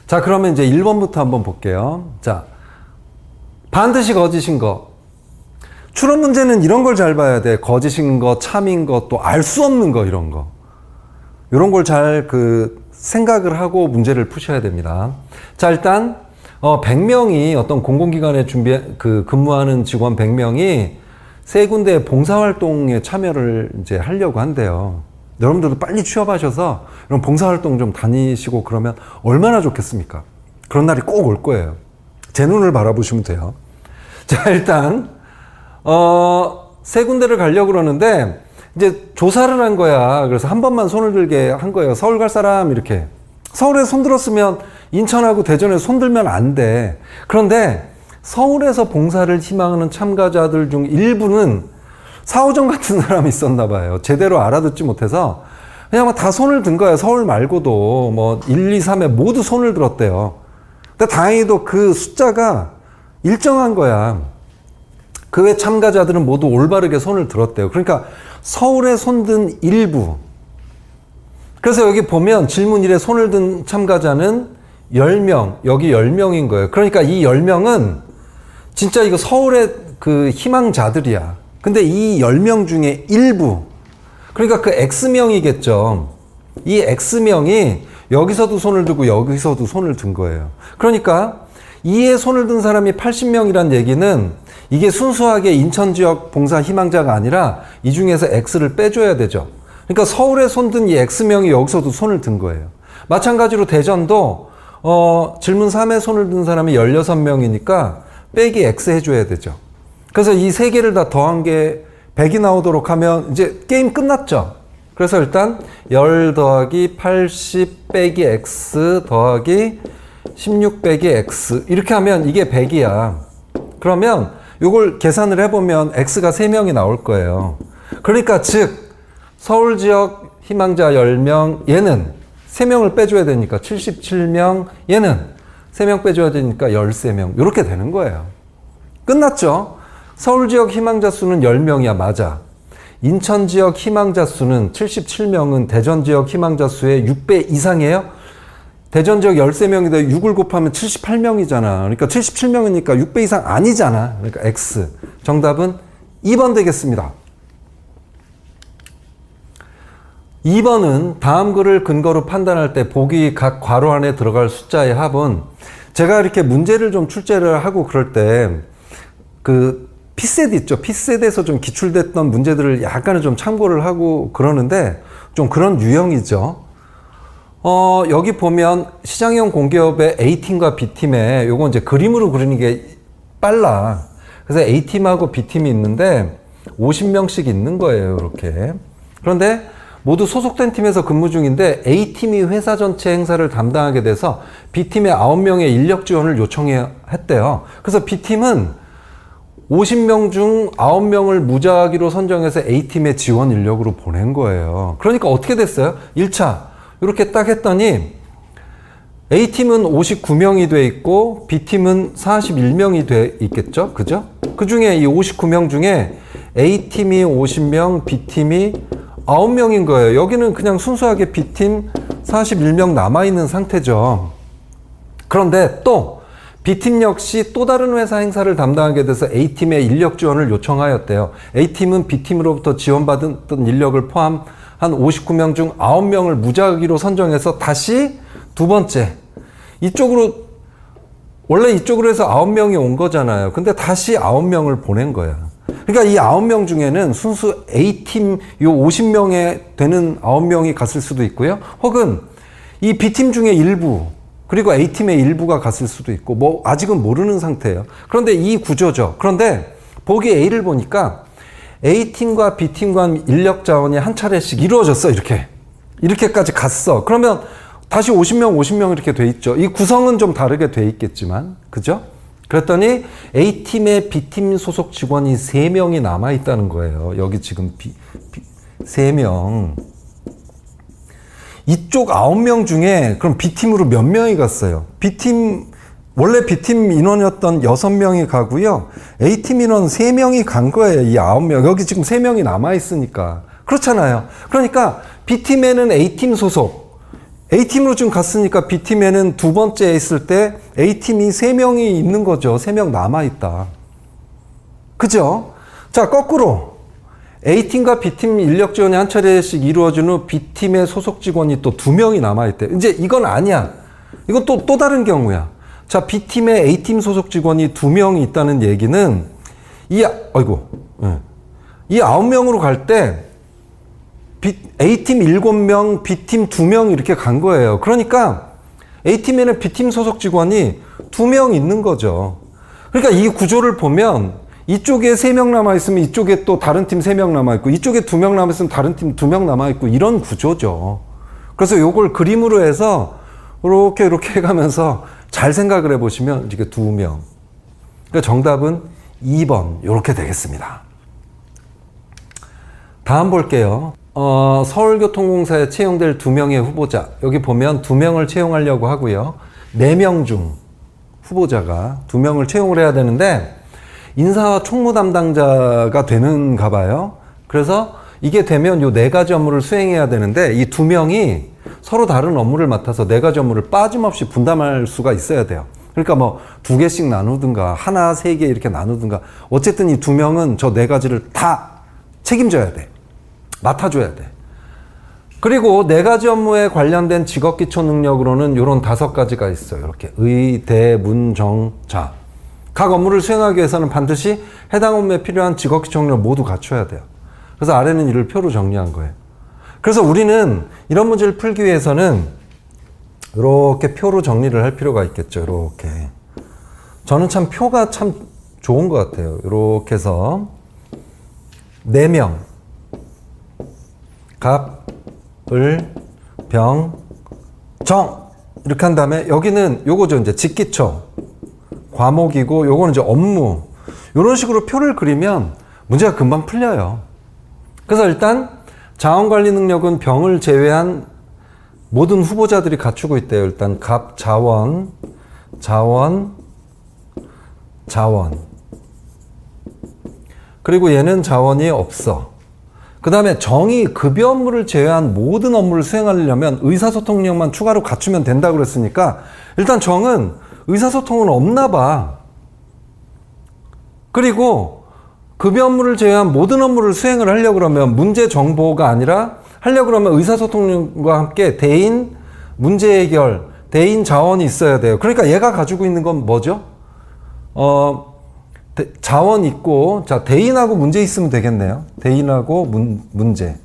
자, 그러면 이제 1번부터 한번 볼게요. 자, 반드시 거짓인 거. 추론 문제는 이런 걸 잘 봐야 돼. 거짓인 거, 참인 거, 또 알 수 없는 거, 이런 거. 이런 걸 잘 생각을 하고 문제를 푸셔야 됩니다. 자, 일단 100명이 어떤 공공기관에 근무하는 직원 100명이 세 군데 봉사활동에 참여를 이제 하려고 한대요. 여러분들도 빨리 취업하셔서 이런 봉사활동 좀 다니시고 그러면 얼마나 좋겠습니까? 그런 날이 꼭 올 거예요. 제 눈을 바라보시면 돼요. 자, 일단 세 군데를 가려고 그러는데 이제 조사를 한 거야. 그래서 한 번만 손을 들게 한 거예요. 서울 갈 사람 이렇게. 서울에 손 들었으면 인천하고 대전에 손 들면 안 돼. 그런데 서울에서 봉사를 희망하는 참가자들 중 일부는 사오정 같은 사람이 있었나 봐요. 제대로 알아듣지 못해서 그냥 다 손을 든 거예요. 서울 말고도 뭐 1, 2, 3에 모두 손을 들었대요. 근데 다행히도 그 숫자가 일정한 거야. 그 외 참가자들은 모두 올바르게 손을 들었대요. 그러니까 서울에 손든 일부. 그래서 여기 보면 질문 1에 손을 든 참가자는 10명, 여기 10명인 거예요. 그러니까 이 10명은 진짜 이거 서울의 희망자들이야. 근데 이 10명 중에 일부, 그러니까 그 X명이겠죠. 이 X명이 여기서도 손을 들고 여기서도 손을 든 거예요. 그러니까 이에 손을 든 사람이 80명이란 얘기는 이게 순수하게 인천 지역 봉사 희망자가 아니라 이 중에서 X를 빼줘야 되죠. 그러니까 서울에 손든 이 X명이 여기서도 손을 든 거예요. 마찬가지로 대전도 질문 3에 손을 든 사람이 16명이니까 빼기 X 해줘야 되죠. 그래서 이 세 개를 다 더한 게 100이 나오도록 하면 이제 게임 끝났죠. 그래서 일단 10 더하기 80 빼기 X 더하기 16 빼기 X 이렇게 하면 이게 100이야. 그러면 이걸 계산을 해보면 X가 3명이 나올 거예요. 그러니까 즉 서울 지역 희망자 10명, 얘는 3명을 빼줘야 되니까 77명, 얘는 3명 빼줘야 되니까 13명. 이렇게 되는 거예요. 끝났죠? 서울 지역 희망자 수는 10명이야, 맞아. 인천 지역 희망자 수는 77명은 대전 지역 희망자 수의 6배 이상이에요? 대전 지역 13명인데 6을 곱하면 78명이잖아. 그러니까 77명이니까 6배 이상 아니잖아. 그러니까 X. 정답은 2번 되겠습니다. 2번은 다음 글을 근거로 판단할 때 보기 각 괄호 안에 들어갈 숫자의 합은 제가 이렇게 문제를 좀 출제를 하고 그럴 때 피셋 있죠. 피셋에서 좀 기출됐던 문제들을 약간은 좀 참고를 하고 그러는데 좀 그런 유형이죠. 여기 보면 시장형 공기업의 A팀과 B팀에 요거 이제 그림으로 그리는 게 빨라. 그래서 A팀하고 B팀이 있는데 50명씩 있는 거예요. 이렇게. 그런데 모두 소속된 팀에서 근무 중인데 A팀이 회사 전체 행사를 담당하게 돼서 B팀에 9명의 인력 지원을 요청했대요. 그래서 B팀은 50명 중 9명을 무작위로 선정해서 A팀의 지원 인력으로 보낸 거예요. 그러니까 어떻게 됐어요? 1차 이렇게 딱 했더니 A팀은 59명이 돼 있고 B팀은 41명이 돼 있겠죠? 그죠? 그 중에 이 59명 중에 A팀이 50명, B팀이 9명인 거예요. 여기는 그냥 순수하게 B팀 41명 남아있는 상태죠. 그런데 또 B팀 역시 또 다른 회사 행사를 담당하게 돼서 A팀의 인력 지원을 요청하였대요. A팀은 B팀으로부터 지원받은 인력을 포함한 59명 중 9명을 무작위로 선정해서 다시 두 번째 원래 이쪽으로 해서 9명이 온 거잖아요. 근데 다시 9명을 보낸 거야. 그러니까 이 9명 중에는 순수 A팀 요 50명에 되는 9명이 갔을 수도 있고요. 혹은 이 B팀 중에 일부 그리고 A팀의 일부가 갔을 수도 있고 뭐 아직은 모르는 상태예요. 그런데 이 구조죠. 그런데 보기 A를 보니까 A팀과 B팀 간 인력 자원이 한 차례씩 이루어졌어. 이렇게까지 갔어. 그러면 다시 50명 이렇게 돼 있죠. 이 구성은 좀 다르게 돼 있겠지만 그죠? 그랬더니 A팀에 B팀 소속 직원이 3명이 남아있다는 거예요. 여기 지금 3명. 이쪽 9명 중에 그럼 B팀으로 몇 명이 갔어요? 원래 B팀 인원이었던 6명이 가고요. A팀 인원 3명이 간 거예요. 이 9명. 여기 지금 3명이 남아있으니까. 그렇잖아요. 그러니까 B팀에는 A팀 소속, A팀으로 지금 갔으니까 B팀에는 두 번째에 있을 때 A팀이 3명이 있는 거죠. 3명 남아있다. 그죠? 자, 거꾸로 A팀과 B팀 인력 지원이 한 차례씩 이루어진 후 B팀의 소속 직원이 또 2명이 남아있대. 이제 이건 아니야. 이건 또 다른 경우야. 자, B팀에 A팀 소속 직원이 2명이 있다는 얘기는 이 9명으로 갈 때 A팀 7명, B팀 2명 이렇게 간 거예요. 그러니까 A팀에는 B팀 소속 직원이 2명 있는 거죠. 그러니까 이 구조를 보면 이쪽에 3명 남아있으면 이쪽에 또 다른 팀 3명 남아있고 이쪽에 2명 남아있으면 다른 팀 2명 남아있고 이런 구조죠. 그래서 요걸 그림으로 해서 이렇게 해가면서 잘 생각을 해보시면 이게 2명. 그러니까 정답은 2번 이렇게 되겠습니다. 다음 볼게요. 서울교통공사에 채용될 2명의 후보자. 여기 보면 2명을 채용하려고 하고요. 4명 중 후보자가 2명을 채용을 해야 되는데 인사와 총무 담당자가 되는가 봐요. 그래서 이게 되면 요 4가지 업무를 수행해야 되는데 이 2명이 서로 다른 업무를 맡아서 4가지 업무를 빠짐없이 분담할 수가 있어야 돼요. 그러니까 뭐 2개씩 나누든가 하나, 3개 이렇게 나누든가 어쨌든 이 2명은 저 4가지를 다 책임져야 돼. 맡아줘야 돼. 그리고 4가지 업무에 관련된 직업기초 능력으로는 이런 5가지가 있어요. 이렇게 의, 대, 문, 정, 자. 각 업무를 수행하기 위해서는 반드시 해당 업무에 필요한 직업기초 능력을 모두 갖춰야 돼요. 그래서 아래는 이를 표로 정리한 거예요. 그래서 우리는 이런 문제를 풀기 위해서는 이렇게 표로 정리를 할 필요가 있겠죠. 이렇게. 저는 참 표가 참 좋은 것 같아요. 이렇게 해서 4명. 갑, 을, 병, 정. 이렇게 한 다음에 여기는 요거죠. 이제 직기초. 과목이고 요거는 이제 업무. 이런 식으로 표를 그리면 문제가 금방 풀려요. 그래서 일단 자원관리 능력은 병을 제외한 모든 후보자들이 갖추고 있대요. 일단 갑, 자원. 그리고 얘는 자원이 없어. 그 다음에 정이 급여 업무를 제외한 모든 업무를 수행하려면 의사소통력만 추가로 갖추면 된다고 그랬으니까 일단 정은 의사소통은 없나 봐. 그리고 급여 업무를 제외한 모든 업무를 수행을 하려고 그러면 문제 정보가 아니라 하려고 그러면 의사소통과 함께 대인 문제 해결, 대인 자원이 있어야 돼요. 그러니까 얘가 가지고 있는 건 뭐죠? 자원 있고, 자, 대인하고 문제 있으면 되겠네요. 대인하고 문제.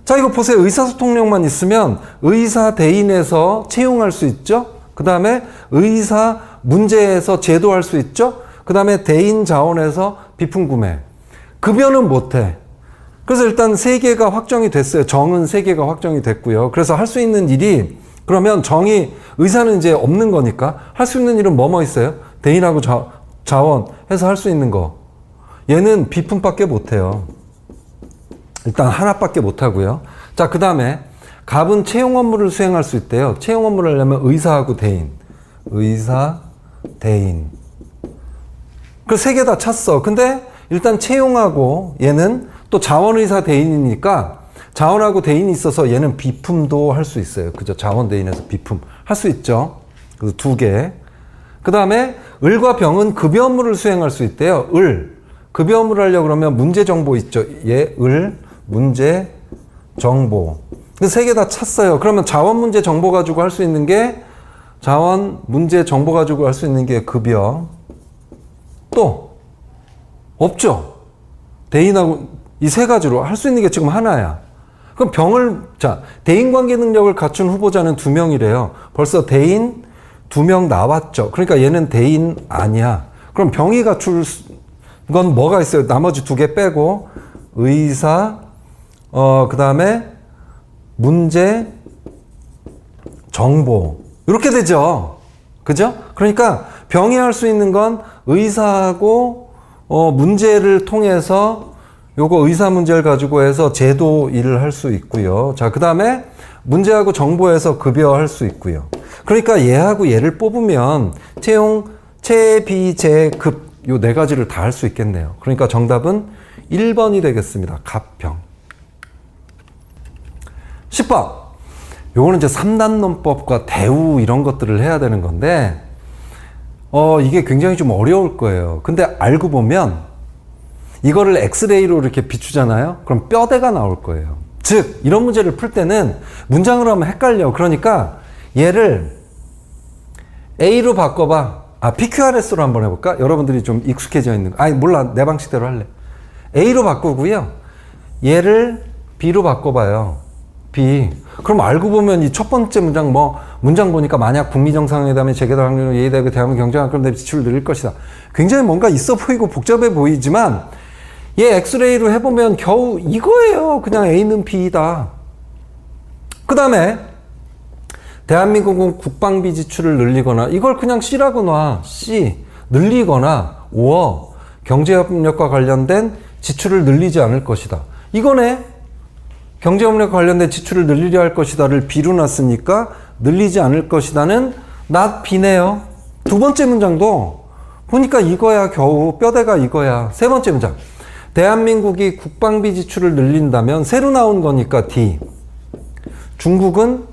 자, 이거 보세요. 의사소통력만 있으면 의사 대인에서 채용할 수 있죠? 그 다음에 의사 문제에서 제도할 수 있죠? 그 다음에 대인 자원에서 비품 구매. 급여는 못해. 그래서 일단 3개가 확정이 됐어요. 정은 3개가 확정이 됐고요. 그래서 할 수 있는 일이, 그러면 정이, 의사는 이제 없는 거니까 할 수 있는 일은 뭐뭐 있어요? 대인하고 자원 해서 할 수 있는 거. 얘는 비품밖에 못해요. 일단 하나밖에 못하고요. 자, 그 다음에 갑은 채용 업무를 수행할 수 있대요. 채용 업무를 하려면 의사하고 대인. 의사, 대인. 그 3개 다 찼어. 근데 일단 채용하고 얘는 또 자원의사 대인이니까 자원하고 대인이 있어서 얘는 비품도 할 수 있어요. 그죠? 자원 대인에서 비품 할 수 있죠. 그래서 2개. 그 다음에 을과 병은 급여 업무를 수행할 수 있대요. 을. 급여 업무를 하려고 그러면 문제 정보 있죠. 얘, 을, 문제, 정보. 그래서 3개 다 찼어요. 그러면 자원 문제 정보 가지고 할 수 있는 게, 자원 문제 정보 가지고 할 수 있는 게 급여. 또, 없죠. 대인하고 이 3가지로 할 수 있는 게 지금 하나야. 그럼 병을, 자, 대인 관계 능력을 갖춘 후보자는 2명이래요. 벌써 대인 2명 나왔죠. 그러니까 얘는 대인 아니야. 그럼 병이 갖출 건 뭐가 있어요? 나머지 2개 빼고 의사, 그 다음에 문제, 정보 이렇게 되죠. 그죠? 그러니까 병이 할 수 있는 건 의사하고 문제를 통해서 요거 의사 문제를 가지고 해서 제도 일을 할 수 있고요. 자, 그 다음에 문제하고 정보에서 급여할 수 있고요. 그러니까 얘하고 얘를 뽑으면 채용, 채, 비, 재, 급 요 4가지를 다 할 수 있겠네요. 그러니까 정답은 1번이 되겠습니다. 갑, 병. 10번. 요거는 이제 3단 논법과 대우 이런 것들을 해야 되는 건데, 이게 굉장히 좀 어려울 거예요. 근데 알고 보면, 이거를 엑스레이로 이렇게 비추잖아요? 그럼 뼈대가 나올 거예요. 즉, 이런 문제를 풀 때는 문장으로 하면 헷갈려. 그러니까 얘를 A로 바꿔봐. PQRS로 한번 해볼까? 여러분들이 좀 익숙해져 있는 거. 아니, 몰라. 내 방식대로 할래. A로 바꾸고요. 얘를 B로 바꿔봐요. B. 그럼 알고 보면 이 첫 번째 문장 보니까 만약 북미 정상회담의 재개달 확률은 예의대학의 대한민국 경제가 그런데 지출을 늘릴 것이다. 굉장히 뭔가 있어 보이고 복잡해 보이지만 얘 엑스레이로 해보면 겨우 이거예요. 그냥 A는 B다. 그 다음에 대한민국은 국방비 지출을 늘리거나 이걸 그냥 C라고 놔. C. 늘리거나 5. 경제협력과 관련된 지출을 늘리지 않을 것이다. 이거네. 경제협력과 관련된 지출을 늘리려 할 것이다를 B로 놨으니까 늘리지 않을 것이다는 not B네요. 두 번째 문장도 보니까 이거야. 겨우 뼈대가 이거야. 세 번째 문장. 대한민국이 국방비 지출을 늘린다면 새로 나온 거니까 D. 중국은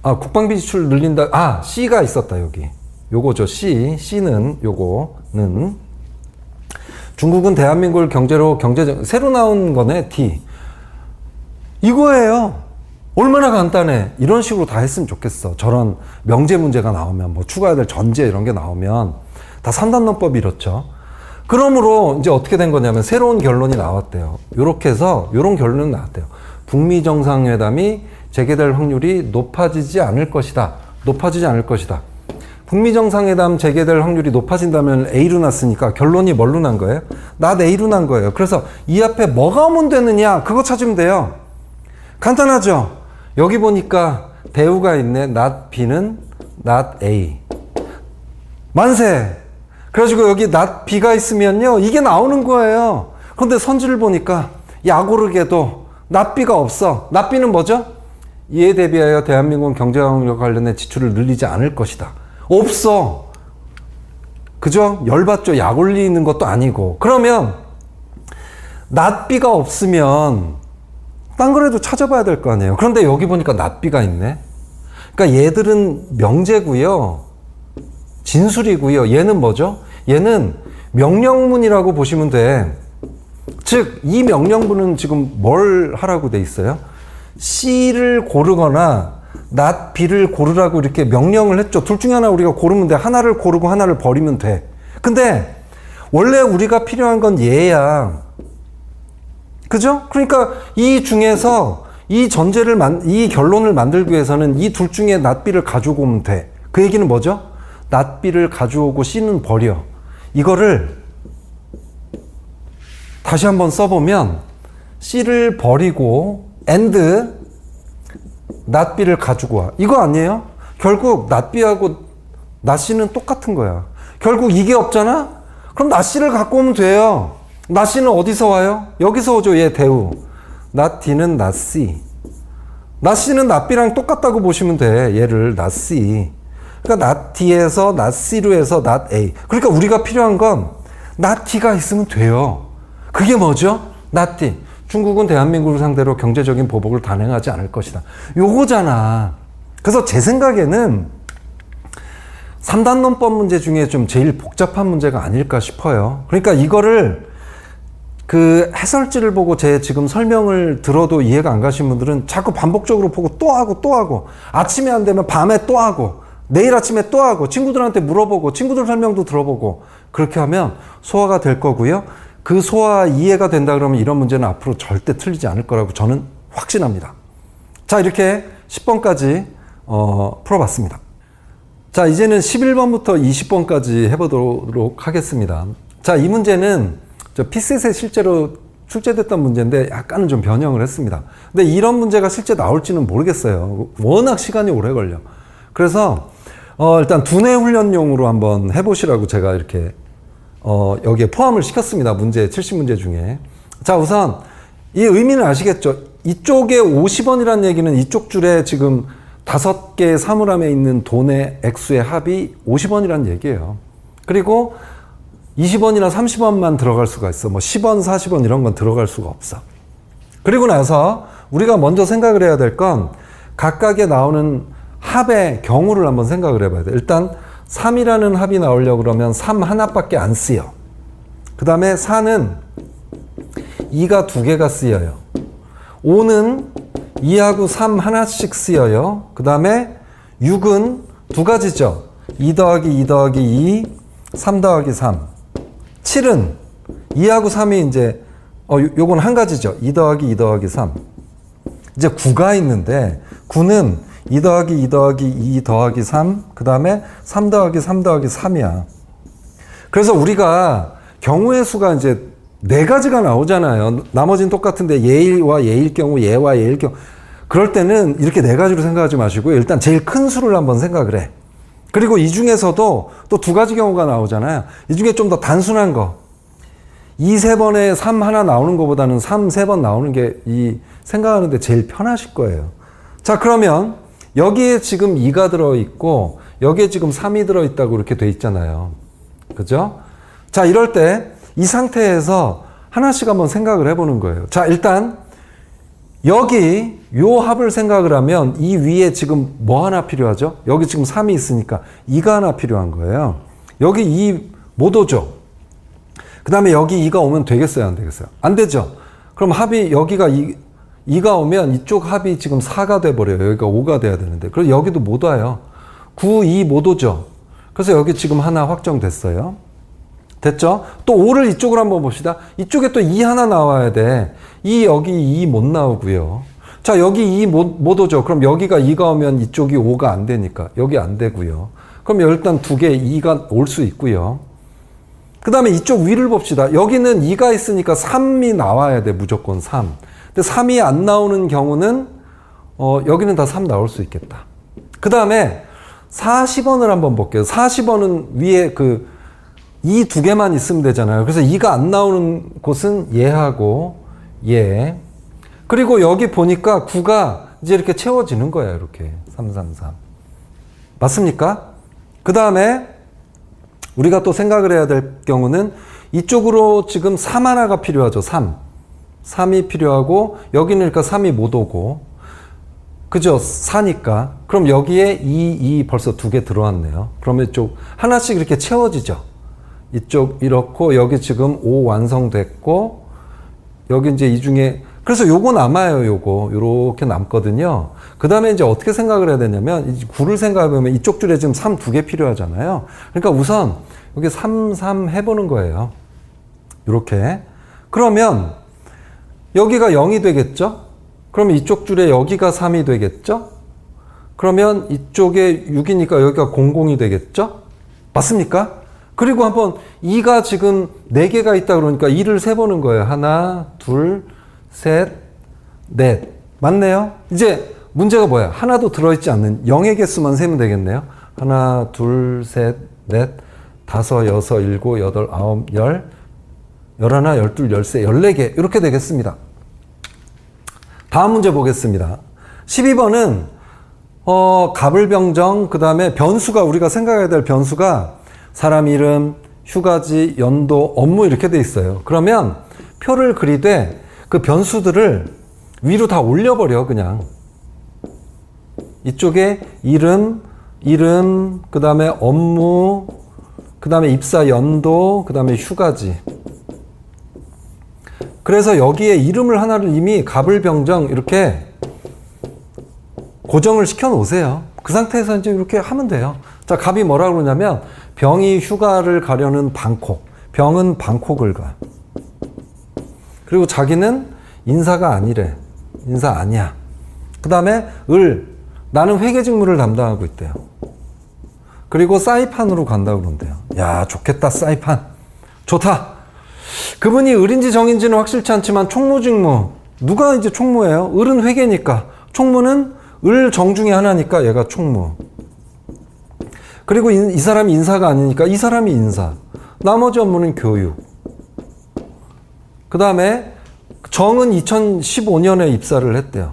국방비 지출을 늘린다. C가 있었다 여기. 요거죠. C는 요거는 중국은 대한민국을 경제로 새로 나온 거네. D. 이거예요. 얼마나 간단해. 이런 식으로 다 했으면 좋겠어. 저런 명제 문제가 나오면 뭐 추가해야 될 전제 이런 게 나오면 다 3단론법이 이렇죠. 그러므로 이제 어떻게 된 거냐면 새로운 결론이 나왔대요. 요렇게 해서 요런 결론이 나왔대요. 북미 정상회담이 재개될 확률이 높아지지 않을 것이다. 높아지지 않을 것이다. 북미 정상회담 재개될 확률이 높아진다면 A로 났으니까 결론이 뭘로 난 거예요? not A로 난 거예요. 그래서 이 앞에 뭐가 오면 되느냐? 그거 찾으면 돼요. 간단하죠? 여기 보니까 대우가 있네. not B는 not A. 만세! 그래가지고 여기 not B가 있으면요. 이게 나오는 거예요. 그런데 선지를 보니까 야고르게도 not B가 없어. not B는 뭐죠? 이에 대비하여 대한민국은 경제활동과 관련된 지출을 늘리지 않을 것이다. 없어. 그죠? 열받죠? 약 올리는 것도 아니고. 그러면 not B가 없으면 딴 거라도 찾아봐야 될 거 아니에요. 그런데 여기 보니까 not B가 있네. 그러니까 얘들은 명제고요. 진술이고요. 얘는 뭐죠? 얘는 명령문이라고 보시면 돼. 즉, 이 명령문은 지금 뭘 하라고 돼 있어요? C를 고르거나 not B를 고르라고 이렇게 명령을 했죠. 둘 중에 하나 우리가 고르면 돼. 하나를 고르고 하나를 버리면 돼. 근데 원래 우리가 필요한 건 얘야. 그죠? 그러니까 이 중에서 이 결론을 만들기 위해서는 이 둘 중에 not B를 가지고 오면 돼. 그 얘기는 뭐죠? not B를 가져오고 C는 버려. 이거를 다시 한번 써보면 C를 버리고 and not B를 가지고 와. 이거 아니에요? 결국 not B하고 not C는 똑같은 거야. 결국 이게 없잖아? 그럼 not C를 갖고 오면 돼요. not C는 어디서 와요? 여기서 오죠. 얘 대우. not D는 not C. not C는 not B랑 똑같다고 보시면 돼. 얘를 not C. 그러니까 not D에서 not C로 해서 not A. 그러니까 우리가 필요한 건 not D가 있으면 돼요. 그게 뭐죠? not D. 중국은 대한민국을 상대로 경제적인 보복을 단행하지 않을 것이다. 요거잖아. 그래서 제 생각에는 3단론법 문제 중에 좀 제일 복잡한 문제가 아닐까 싶어요. 그러니까 이거를 그 해설지를 보고 제 지금 설명을 들어도 이해가 안 가신 분들은 자꾸 반복적으로 보고 또 하고 또 하고 아침에 안 되면 밤에 또 하고 내일 아침에 또 하고 친구들한테 물어보고 친구들 설명도 들어보고 그렇게 하면 소화가 될 거고요. 그 소화 이해가 된다 그러면 이런 문제는 앞으로 절대 틀리지 않을 거라고 저는 확신합니다. 자, 이렇게 10번까지 풀어봤습니다. 자, 이제는 11번부터 20번까지 해보도록 하겠습니다. 자, 이 문제는 저 피셋에 실제로 출제됐던 문제인데 약간은 좀 변형을 했습니다. 근데 이런 문제가 실제 나올지는 모르겠어요. 워낙 시간이 오래 걸려. 그래서 일단 두뇌 훈련용으로 한번 해보시라고 제가 이렇게 여기에 포함을 시켰습니다. 문제, 70문제 중에. 자, 우선 이 의미는 아시겠죠? 이쪽에 50원이라는 얘기는 이쪽 줄에 지금 5개의 사물함에 있는 돈의 액수의 합이 50원이라는 얘기예요. 그리고 20원이나 30원만 들어갈 수가 있어. 뭐 10원, 40원 이런 건 들어갈 수가 없어. 그리고 나서 우리가 먼저 생각을 해야 될 건 각각에 나오는 합의 경우를 한번 생각을 해봐야 돼요. 일단 3이라는 합이 나오려고 그러면 3 하나밖에 안 쓰여. 그 다음에 4는 2가 2개가 쓰여요. 5는 2하고 3 하나씩 쓰여요. 그 다음에 6은 2가지죠. 2 더하기 2 더하기 2, 3 더하기 3. 7은 2하고 3이 이제 요건 한 가지죠. 2 더하기 2 더하기 3. 이제 9가 있는데 9는 2 더하기 2 더하기 2 더하기 3, 그 다음에 3 더하기 3 더하기 3이야. 그래서 우리가 경우의 수가 이제 4가지가 나오잖아요. 나머지는 똑같은데 예와 예일 경우, 예와 예일 경우. 그럴 때는 이렇게 4가지로 생각하지 마시고 일단 제일 큰 수를 한번 생각을 해. 그리고 이 중에서도 또 2가지 경우가 나오잖아요. 이 중에 좀 더 단순한 거. 2, 3번에 3 하나 나오는 것보다는 3, 3번 나오는 게 이 생각하는데 제일 편하실 거예요. 자, 그러면 여기에 지금 2가 들어있고 여기에 지금 3이 들어있다고 이렇게 돼 있잖아요. 그죠? 자, 이럴 때 이 상태에서 하나씩 한번 생각을 해보는 거예요. 자, 일단 여기 요 합을 생각을 하면 이 위에 지금 뭐 하나 필요하죠? 여기 지금 3이 있으니까 2가 하나 필요한 거예요. 여기 2 못 오죠? 그 다음에 여기 2가 오면 되겠어요? 안 되겠어요? 안 되죠? 그럼 합이 여기가 2가 오면 이쪽 합이 지금 4가 돼버려요. 여기가 5가 돼야 되는데. 그래서 여기도 못 와요. 9, 2 못 오죠? 그래서 여기 지금 하나 확정됐어요. 됐죠? 또 5를 이쪽으로 한번 봅시다. 이쪽에 또 2 하나 나와야 돼. 여기 2 못 나오고요. 자, 여기 2 못 오죠? 그럼 여기가 2가 오면 이쪽이 5가 안 되니까 여기 안 되고요. 그럼 일단 2개 2가 올 수 있고요. 그 다음에 이쪽 위를 봅시다. 여기는 2가 있으니까 3이 나와야 돼. 무조건 3. 근데 3이 안 나오는 경우는 여기는 다 3 나올 수 있겠다. 그 다음에 40원을 한번 볼게요. 40원은 위에 이 2개만 있으면 되잖아요. 그래서 2가 안 나오는 곳은 얘하고 얘. 그리고 여기 보니까 9가 이제 이렇게 채워지는 거예요. 이렇게 3, 3, 3. 맞습니까? 그 다음에 우리가 또 생각을 해야 될 경우는 이쪽으로 지금 3 하나가 필요하죠. 3이 필요하고 여기는 그러니까 3이 못 오고 그죠? 4니까. 그럼 여기에 2 벌써 2개 들어왔네요. 그러면 이쪽 하나씩 이렇게 채워지죠. 이쪽 이렇고 여기 지금 5 완성됐고 여기 이제 이 중에 그래서 요거 남아요. 요렇게 남거든요. 그 다음에 이제 어떻게 생각을 해야 되냐면 9를 생각해보면 이쪽 줄에 지금 3 2개 필요하잖아요. 그러니까 우선 여기 3, 3 해보는 거예요. 요렇게. 그러면 여기가 0이 되겠죠? 그러면 이쪽 줄에 여기가 3이 되겠죠? 그러면 이쪽에 6이니까 여기가 00이 되겠죠? 맞습니까? 그리고 한번 2가 지금 4개가 있다 그러니까 2를 세보는 거예요. 하나, 둘, 셋, 넷. 맞네요? 이제 문제가 뭐야? 하나도 들어있지 않는 0의 개수만 세면 되겠네요. 하나, 둘, 셋, 넷, 다섯, 여섯, 일곱, 여덟, 아홉, 열, 열하나, 열둘, 열세, 14개. 이렇게 되겠습니다. 다음 문제 보겠습니다. 12번은 갑을병정, 그 다음에 변수가 우리가 생각해야 될 변수가 사람 이름, 휴가지, 연도, 업무 이렇게 돼 있어요. 그러면 표를 그리되 그 변수들을 위로 다 올려버려 그냥. 이쪽에 이름, 그 다음에 업무, 그 다음에 입사 연도, 그 다음에 휴가지. 그래서 여기에 이름을 하나를 이미 갑을병정 이렇게 고정을 시켜 놓으세요. 그 상태에서 이제 이렇게 하면 돼요. 자, 갑이 뭐라고 그러냐면 병이 휴가를 가려는 방콕. 병은 방콕을 가. 그리고 자기는 인사가 아니래. 인사 아니야. 그 다음에 나는 회계직무를 담당하고 있대요. 그리고 사이판으로 간다고 그런대요. 야, 좋겠다. 사이판. 좋다. 그분이 을인지 정인지는 확실치 않지만 총무직무. 누가 이제 총무예요? 을은 회계니까. 총무는 을 정 중에 하나니까 얘가 총무. 그리고 이 사람이 인사가 아니니까 이 사람이 인사. 나머지 업무는 교육. 그 다음에 정은 2015년에 입사를 했대요.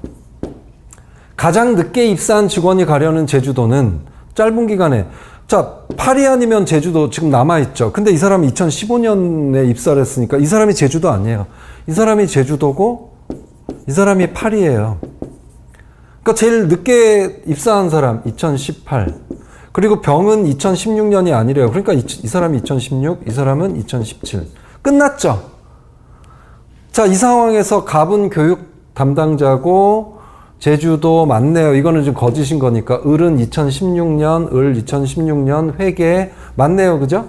가장 늦게 입사한 직원이 가려는 제주도는 짧은 기간에 자, 파리 아니면 제주도 지금 남아있죠. 근데 이 사람이 2015년에 입사를 했으니까 이 사람이 제주도 아니에요. 이 사람이 제주도고 이 사람이 파리예요. 그러니까 제일 늦게 입사한 사람 2018. 그리고 병은 2016년이 아니래요. 그러니까 이 사람이 2016, 이 사람은 2017. 끝났죠. 자, 이 상황에서 갑은 교육 담당자고 제주도 맞네요. 이거는 좀 거짓인 거니까 을은 2016년, 을 2016년 회계 맞네요. 그죠?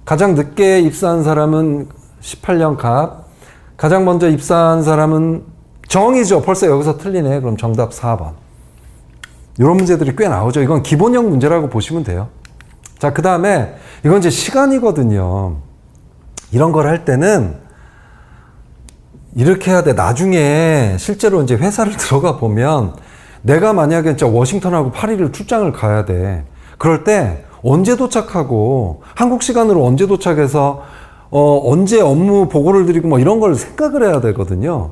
가장 늦게 입사한 사람은 18년 갑. 가장 먼저 입사한 사람은 정이죠. 벌써 여기서 틀리네. 그럼 정답 4번. 이런 문제들이 꽤 나오죠. 이건 기본형 문제라고 보시면 돼요. 자, 그 다음에 이건 이제 시간이거든요. 이런 걸 할 때는 이렇게 해야 돼. 나중에 실제로 이제 회사를 들어가 보면 내가 만약에 진짜 워싱턴하고 파리를 출장을 가야 돼. 그럴 때 언제 도착하고 한국 시간으로 언제 도착해서 언제 업무 보고를 드리고 뭐 이런 걸 생각을 해야 되거든요.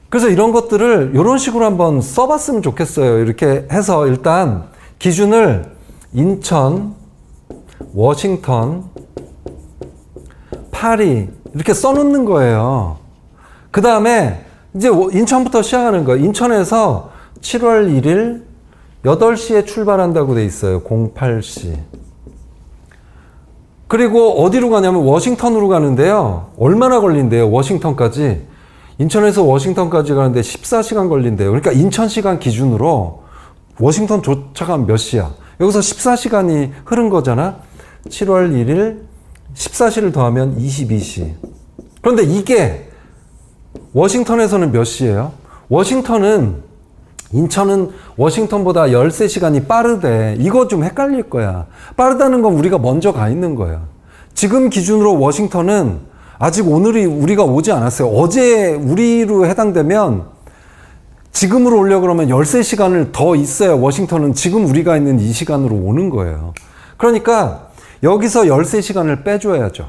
그래서 이런 것들을 이런 식으로 한번 써봤으면 좋겠어요. 이렇게 해서 일단 기준을 인천, 워싱턴, 파리 이렇게 써놓는 거예요. 그 다음에 이제 인천부터 시작하는 거예요. 인천에서 7월 1일 8시에 출발한다고 돼 있어요. 08시. 그리고 어디로 가냐면 워싱턴으로 가는데요. 얼마나 걸린대요? 워싱턴까지. 인천에서 워싱턴까지 가는데 14시간 걸린대요. 그러니까 인천 시간 기준으로 워싱턴 도착하면 몇 시야? 여기서 14시간이 흐른 거잖아. 7월 1일 14시를 더하면 22시. 그런데 이게 워싱턴에서는 몇 시예요? 인천은 워싱턴보다 13시간이 빠르대. 이거 좀 헷갈릴 거야. 빠르다는 건 우리가 먼저 가 있는 거야. 지금 기준으로 워싱턴은 아직 오늘이 우리가 오지 않았어요. 어제 우리로 해당되면 지금으로 오려고 그러면 13시간을 더 있어야 워싱턴은 지금 우리가 있는 이 시간으로 오는 거예요. 그러니까 여기서 13시간을 빼줘야죠.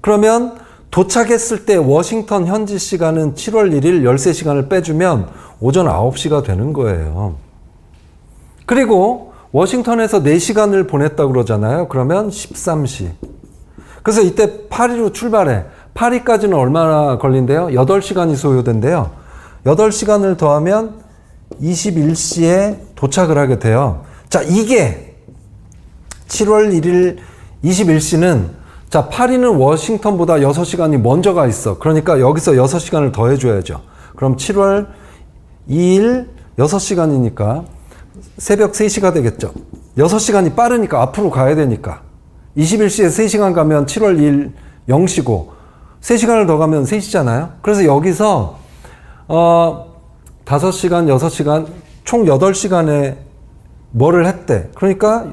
그러면 도착했을 때 워싱턴 현지 시간은 7월 1일 13시간을 빼주면 오전 9시가 되는 거예요. 그리고 워싱턴에서 4시간을 보냈다고 그러잖아요. 그러면 13시. 그래서 이때 파리로 출발해. 파리까지는 얼마나 걸린대요? 8시간이 소요된대요. 8시간을 더하면 21시에 도착을 하게 돼요. 자, 이게 7월 1일 21시는 자, 파리는 워싱턴보다 6시간이 먼저 가 있어. 그러니까 여기서 6시간을 더 해줘야죠. 그럼 7월 2일 6시간이니까 새벽 3시가 되겠죠. 6시간이 빠르니까 앞으로 가야 되니까. 21시에 3시간 가면 7월 2일 0시고 3시간을 더 가면 3시잖아요. 그래서 여기서 5시간, 6시간 총 8시간에 뭐를 했대. 그러니까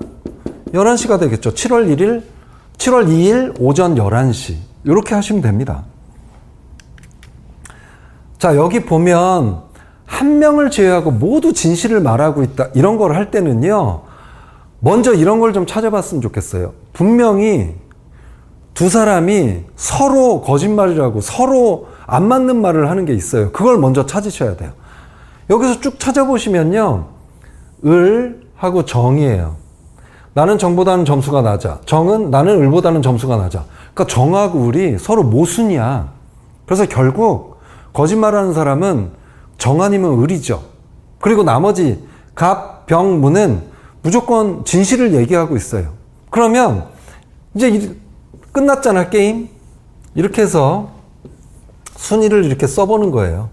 11시가 되겠죠. 7월 2일 오전 11시. 이렇게 하시면 됩니다. 자, 여기 보면 한 명을 제외하고 모두 진실을 말하고 있다. 이런 걸 할 때는요. 먼저 이런 걸 좀 찾아봤으면 좋겠어요. 분명히 두 사람이 서로 거짓말이라고 서로 안 맞는 말을 하는 게 있어요. 그걸 먼저 찾으셔야 돼요. 여기서 쭉 찾아보시면요. 을하고 정이에요. 나는 정보다는 점수가 낮아. 정은 나는 을보다는 점수가 낮아. 그러니까 정하고 을이 서로 모순이야. 그래서 결국 거짓말하는 사람은 정 아니면 을이죠. 그리고 나머지 갑, 병, 무는 무조건 진실을 얘기하고 있어요. 그러면 이제 끝났잖아, 게임. 이렇게 해서 순위를 이렇게 써보는 거예요.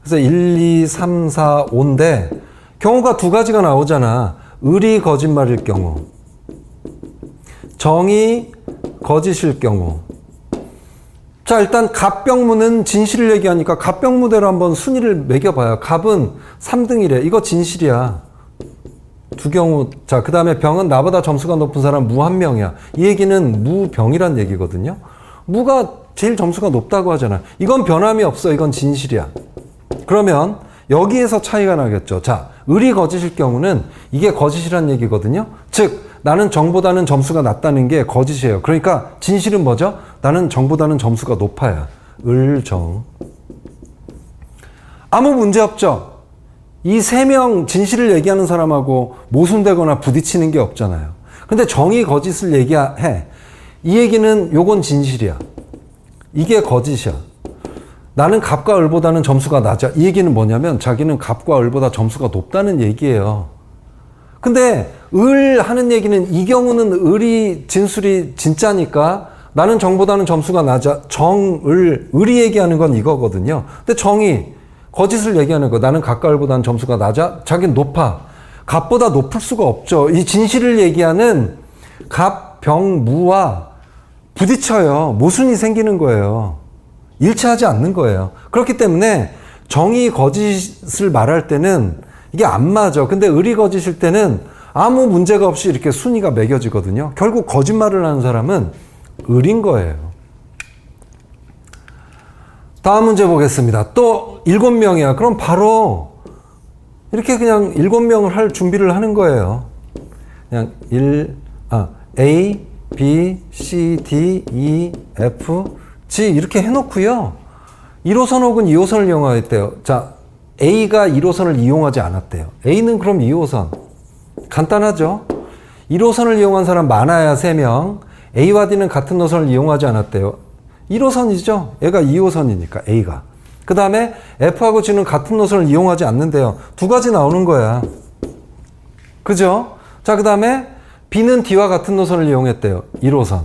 그래서 1, 2, 3, 4, 5인데 경우가 두 가지가 나오잖아. 을이 거짓말일 경우, 정이 거짓일 경우. 자, 일단 갑병무는 진실을 얘기하니까 갑병무대로 한번 순위를 매겨봐요. 갑은 3등이래. 이거 진실이야. 두 경우. 자, 그 다음에 병은 나보다 점수가 높은 사람 무 한 명이야. 이 얘기는 무병이란 얘기거든요. 무가 제일 점수가 높다고 하잖아. 이건 변함이 없어. 이건 진실이야. 그러면 여기에서 차이가 나겠죠. 자, 을이 거짓일 경우는 이게 거짓이란 얘기거든요. 즉, 나는 정보다는 점수가 낮다는 게 거짓이에요. 그러니까 진실은 뭐죠? 나는 정보다는 점수가 높아야. 을, 정. 아무 문제 없죠? 이 세 명 진실을 얘기하는 사람하고 모순되거나 부딪히는 게 없잖아요. 근데 정이 거짓을 얘기해. 이 얘기는 요건 진실이야. 이게 거짓이야. 나는 갑과 을보다는 점수가 낮아. 이 얘기는 뭐냐면 자기는 갑과 을보다 점수가 높다는 얘기예요. 근데 을 하는 얘기는 이 경우는 을이 진술이 진짜니까 나는 정보다는 점수가 낮아. 을이 얘기하는 건 이거거든요. 근데 정이 거짓을 얘기하는 거. 나는 갑과 을보다는 점수가 낮아. 자기는 높아. 갑보다 높을 수가 없죠. 이 진실을 얘기하는 갑, 병, 무와 부딪혀요. 모순이 생기는 거예요. 일치하지 않는 거예요. 그렇기 때문에 정이 거짓을 말할 때는 이게 안 맞아. 근데 을이 거짓일 때는 아무 문제가 없이 이렇게 순위가 매겨지거든요. 결국 거짓말을 하는 사람은 을인 거예요. 다음 문제 보겠습니다. 또 7명이야. 그럼 바로 이렇게 그냥 7명을 할 준비를 하는 거예요. 그냥 A, B, C, D, E, F, G 이렇게 해놓고요. 1호선 혹은 2호선을 이용하였대요. 자, A가 1호선을 이용하지 않았대요. A는 그럼 2호선. 간단하죠? 1호선을 이용한 사람 많아야 3명. A와 D는 같은 노선을 이용하지 않았대요. 1호선이죠? 얘가 2호선이니까 A가. 그 다음에 F하고 G는 같은 노선을 이용하지 않는데요. 2가지 나오는 거야. 그죠? 자, 그 다음에 B는 D와 같은 노선을 이용했대요. 1호선.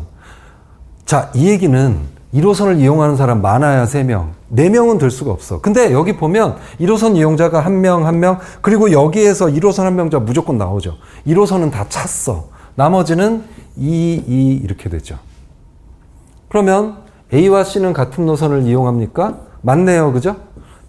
자, 이 얘기는 1호선을 이용하는 사람 많아야 3명. 4명은 될 수가 없어. 근데 여기 보면 1호선 이용자가 1명, 그리고 여기에서 1호선 한명자 무조건 나오죠. 1호선은 다 찼어. 나머지는 2 이렇게 되죠. 그러면 A와 C는 같은 노선을 이용합니까? 맞네요. 그죠?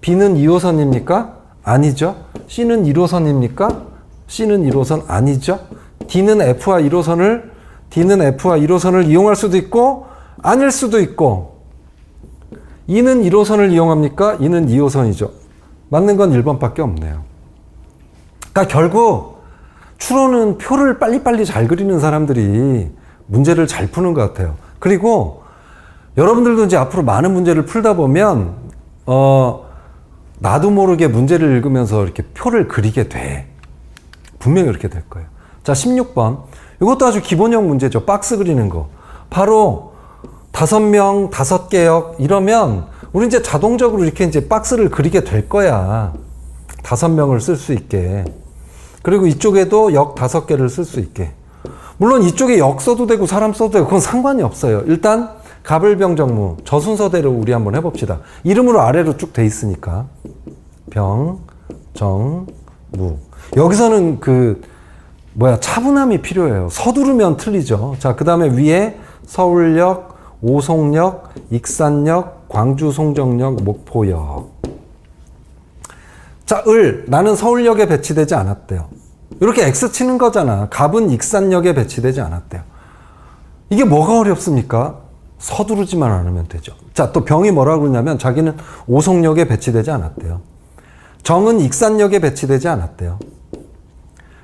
B는 2호선입니까? 아니죠. C는 1호선입니까? C는 1호선 아니죠. D는 F와 1호선을 이용할 수도 있고 아닐 수도 있고. E는 1호선을 이용합니까? E는 2호선이죠. 맞는 건 1번밖에 없네요. 그러니까 결국 추론은 표를 빨리빨리 잘 그리는 사람들이 문제를 잘 푸는 것 같아요. 그리고 여러분들도 이제 앞으로 많은 문제를 풀다 보면 나도 모르게 문제를 읽으면서 이렇게 표를 그리게 돼. 분명히 그렇게 될 거예요. 자, 16번. 이것도 아주 기본형 문제죠. 박스 그리는 거. 바로 5명, 5개역 이러면 우리 이제 자동적으로 이렇게 이제 박스를 그리게 될 거야. 5명을 쓸 수 있게. 그리고 이쪽에도 역 5개를 쓸 수 있게. 물론 이쪽에 역 써도 되고 사람 써도 되고 그건 상관이 없어요. 일단 갑을병정무 저 순서대로 우리 한번 해봅시다. 이름으로 아래로 쭉 돼 있으니까. 병, 정, 무. 여기서는 차분함이 필요해요. 서두르면 틀리죠. 자, 그 다음에 위에 서울역, 오송역, 익산역, 광주 송정역, 목포역. 자, 나는 서울역에 배치되지 않았대요. 이렇게 X 치는 거잖아. 갑은 익산역에 배치되지 않았대요. 이게 뭐가 어렵습니까? 서두르지만 않으면 되죠. 자, 또 병이 뭐라고 그러냐면 자기는 오송역에 배치되지 않았대요. 정은 익산역에 배치되지 않았대요.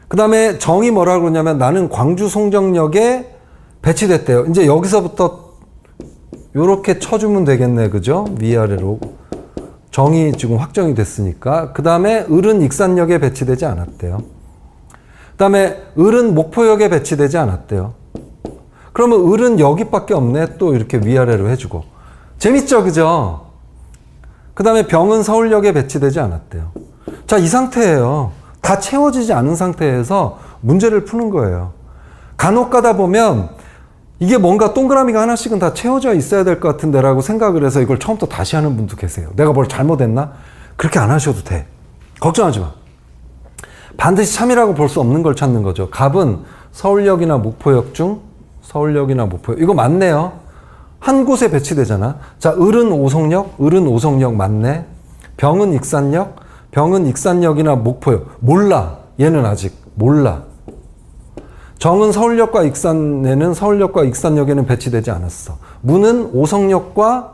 그 다음에 정이 뭐라고 그러냐면 나는 광주 송정역에 배치됐대요. 이제 여기서부터 요렇게 쳐주면 되겠네. 그죠? 위아래로. 정이 지금 확정이 됐으니까. 그 다음에 을은 익산역에 배치되지 않았대요. 그 다음에 을은 목포역에 배치되지 않았대요. 그러면 을은 여기밖에 없네. 또 이렇게 위아래로 해주고. 재밌죠? 그죠? 그 다음에 병은 서울역에 배치되지 않았대요. 자, 이 상태예요. 다 채워지지 않은 상태에서 문제를 푸는 거예요. 간혹 가다 보면 이게 뭔가 동그라미가 하나씩은 다 채워져 있어야 될 것 같은데 라고 생각을 해서 이걸 처음부터 다시 하는 분도 계세요. 내가 뭘 잘못했나? 그렇게 안 하셔도 돼. 걱정하지 마. 반드시 참이라고 볼 수 없는 걸 찾는 거죠. 갑은 서울역이나 목포역 중 서울역이나 목포역. 이거 맞네요. 한 곳에 배치되잖아. 자, 을은 오송역 맞네. 병은 익산역이나 목포역. 몰라. 얘는 아직 몰라. 정은 서울역과 익산역에는 배치되지 않았어. 무는 오송역과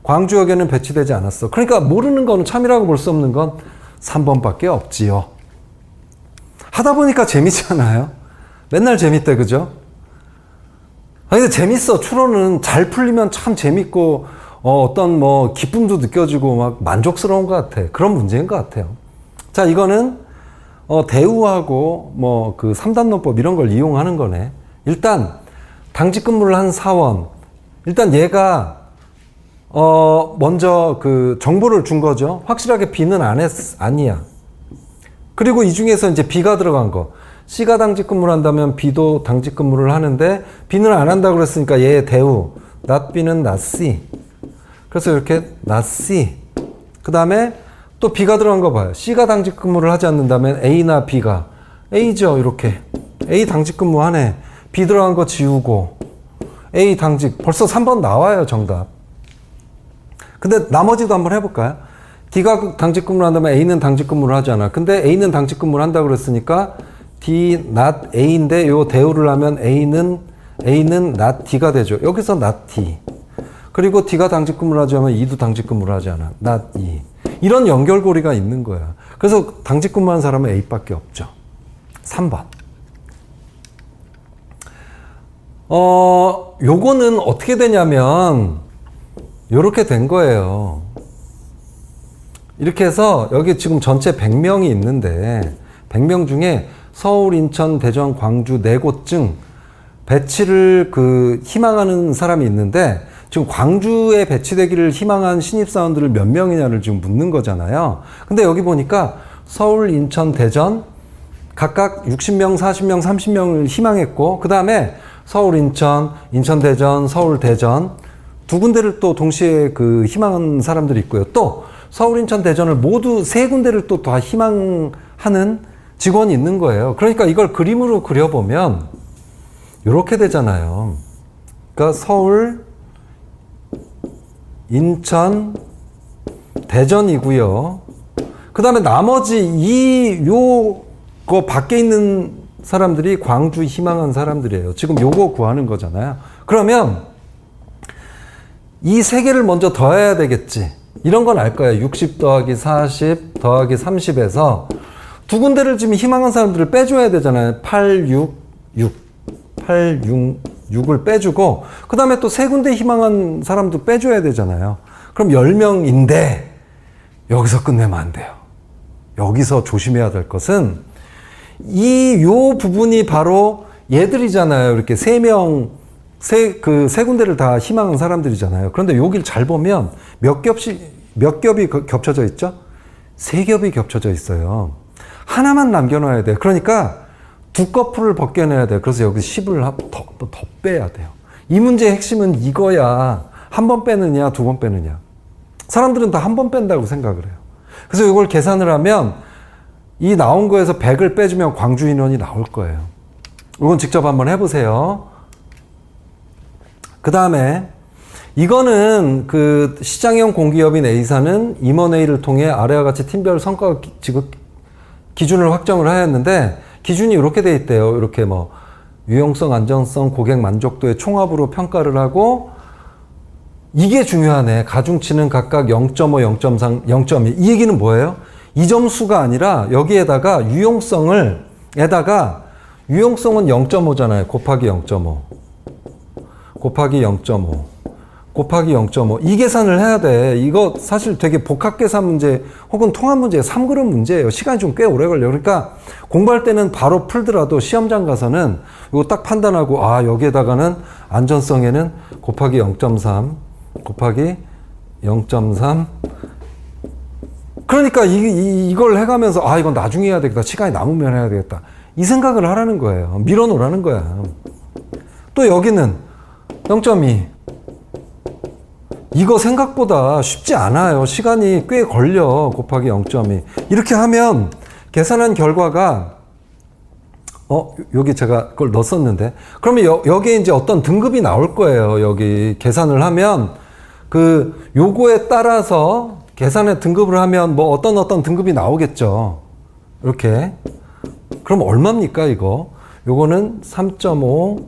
광주역에는 배치되지 않았어. 그러니까 모르는 거는 참이라고 볼 수 없는 건 3번밖에 없지요. 하다 보니까 재밌잖아요. 맨날 재밌대, 그죠? 근데 재밌어. 추론은 잘 풀리면 참 재밌고 어떤 기쁨도 느껴지고 막 만족스러운 것 같아. 그런 문제인 것 같아요. 자, 이거는 대우하고 그 3단론법 이런 걸 이용하는 거네. 일단 당직 근무를 한 사원. 일단 얘가 먼저 그 정보를 준 거죠. 확실하게 B는 아니야. 그리고 이 중에서 이제 B가 들어간 거. C가 당직 근무를 한다면 B도 당직 근무를 하는데 B는 안 한다고 그랬으니까 얘의 대우. not B는 not C. 그래서 이렇게 not C. 그 다음에 또 B가 들어간 거 봐요. C가 당직 근무를 하지 않는다면 A나 B가. A죠, 이렇게. A 당직 근무 하네. B 들어간 거 지우고. A 당직. 벌써 3번 나와요, 정답. 근데 나머지도 한번 해볼까요? D가 당직 근무를 한다면 A는 당직 근무를 하잖아. 근데 A는 당직 근무를 한다고 그랬으니까 D not A인데 요 대우를 하면 A는 not D가 되죠. 여기서 not D. 그리고 D가 당직 근무를 하자면 E도 당직 근무를 하잖아. not E. 이런 연결고리가 있는 거야. 그래서 당직 근무하는 사람은 A밖에 없죠. 3번. 요거는 어떻게 되냐면 요렇게 된 거예요. 이렇게 해서 여기 지금 전체 100명이 있는데 100명 중에 서울, 인천, 대전, 광주 4곳 중 배치를 희망하는 사람이 있는데 지금 광주에 배치되기를 희망한 신입사원들을 몇 명이냐를 지금 묻는 거잖아요. 근데 여기 보니까 서울, 인천, 대전 각각 60명, 40명, 30명을 희망했고 그 다음에 서울, 인천, 인천, 대전, 서울, 대전 두 군데를 또 동시에 희망한 사람들이 있고요. 또 서울, 인천, 대전을 모두 3군데를 또 다 희망하는 직원이 있는 거예요. 그러니까 이걸 그림으로 그려보면 이렇게 되잖아요. 그러니까 서울, 인천, 대전이고요. 그 다음에 나머지 요거 밖에 있는 사람들이 광주 희망한 사람들이에요. 지금 요거 구하는 거잖아요. 그러면 이 3개를 먼저 더해야 되겠지. 이런 건 알 거야. 60 더하기 40 더하기 30에서 두 군데를 지금 희망한 사람들을 빼줘야 되잖아요. 8, 6, 6. 8, 6, 6을 빼주고 그 다음에 또 3군데 희망한 사람도 빼줘야 되잖아요. 그럼 10명인데 여기서 끝내면 안 돼요. 여기서 조심해야 될 것은 요 부분이 바로 얘들이잖아요. 이렇게 3명, 세 군데를 다 희망한 사람들이잖아요. 그런데 여기를 잘 보면 몇 겹이 겹쳐져 있죠? 3겹이 겹쳐져 있어요. 하나만 남겨놔야 돼요. 그러니까 두 커플을 벗겨내야 돼요. 그래서 여기 10을 더 빼야 돼요. 이 문제의 핵심은 이거야. 한 번 빼느냐, 2번 빼느냐. 사람들은 다 한 번 뺀다고 생각을 해요. 그래서 이걸 계산을 하면 이 나온 거에서 100을 빼주면 광주 인원이 나올 거예요. 이건 직접 한번 해보세요. 그 다음에 이거는 시장형 공기업인 A사는 임원 A를 통해 아래와 같이 팀별 성과 지급 기준을 확정을 하였는데 기준이 이렇게 돼 있대요. 이렇게 유용성, 안전성, 고객 만족도의 총합으로 평가를 하고 이게 중요하네. 가중치는 각각 0.5, 0.3, 0.2. 이 얘기는 뭐예요? 이 점수가 아니라 여기에다가 유용성은 0.5잖아요. 곱하기 0.5. 곱하기 0.5. 곱하기 0.5. 이 계산을 해야 돼. 이거 사실 되게 복합 계산 문제 혹은 통합 문제 3그룹 문제예요. 시간이 좀 꽤 오래 걸려요. 그러니까 공부할 때는 바로 풀더라도 시험장 가서는 이거 딱 판단하고 여기에다가는 안전성에는 곱하기 0.3 곱하기 0.3 그러니까 이걸 해가면서 이건 나중에 해야 되겠다. 시간이 남으면 해야 되겠다. 이 생각을 하라는 거예요. 밀어놓으라는 거야. 또 여기는 0.2 이거 생각보다 쉽지 않아요. 시간이 꽤 걸려. 곱하기 0.2 이렇게 하면 계산한 결과가 여기 제가 그걸 넣었었는데 그러면 여기에 이제 어떤 등급이 나올 거예요. 여기 계산을 하면 요거에 따라서 계산의 등급을 하면 어떤 등급이 나오겠죠. 이렇게. 그럼 얼마입니까, 이거? 요거는 3.5,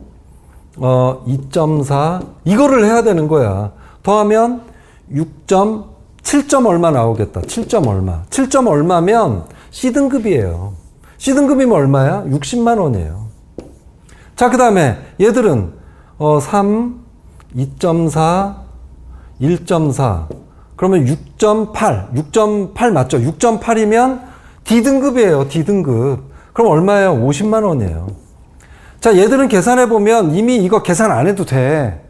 2.4, 이거를 해야 되는 거야. 더하면 7점 얼마 나오겠다. 7점 얼마. 7점 얼마면 C등급이에요. C등급이면 얼마야? 60만 원이에요. 자, 그 다음에 얘들은 3, 2.4, 1.4. 그러면 6.8. 6.8 맞죠? 6.8이면 D등급이에요. D등급. 그럼 얼마예요? 50만 원이에요. 자, 얘들은 계산해보면 이미 이거 계산 안 해도 돼.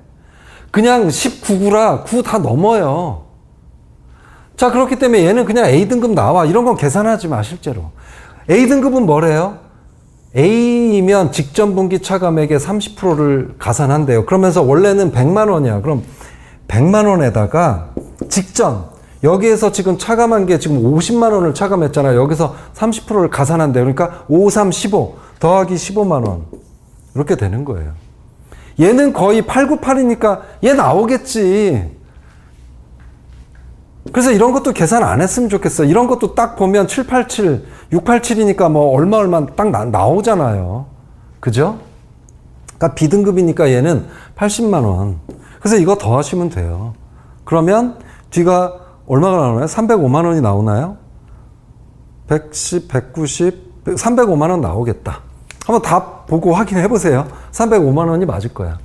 그냥 19구라 9 다 넘어요. 자, 그렇기 때문에 얘는 그냥 A등급 나와. 이런 건 계산하지 마, 실제로. A등급은 뭐래요? A이면 직전 분기 차감액의 30%를 가산한대요. 그러면서 원래는 100만 원이야. 그럼 100만 원에다가 직전, 여기에서 지금 차감한 게 지금 50만 원을 차감했잖아요. 여기서 30%를 가산한대요. 그러니까 5, 3, 15 더하기 15만 원. 이렇게 되는 거예요. 얘는 거의 898이니까 얘 나오겠지. 그래서 이런 것도 계산 안 했으면 좋겠어. 이런 것도 딱 보면 787, 687이니까 뭐 얼마 딱 나오잖아요. 그죠? 그러니까 B등급이니까 얘는 80만 원. 그래서 이거 더 하시면 돼요. 그러면 뒤가 얼마가 나오나요? 305만 원이 나오나요? 110, 190, 305만 원 나오겠다. 한번 다 보고 확인해 보세요. 305만 원이 맞을 거야.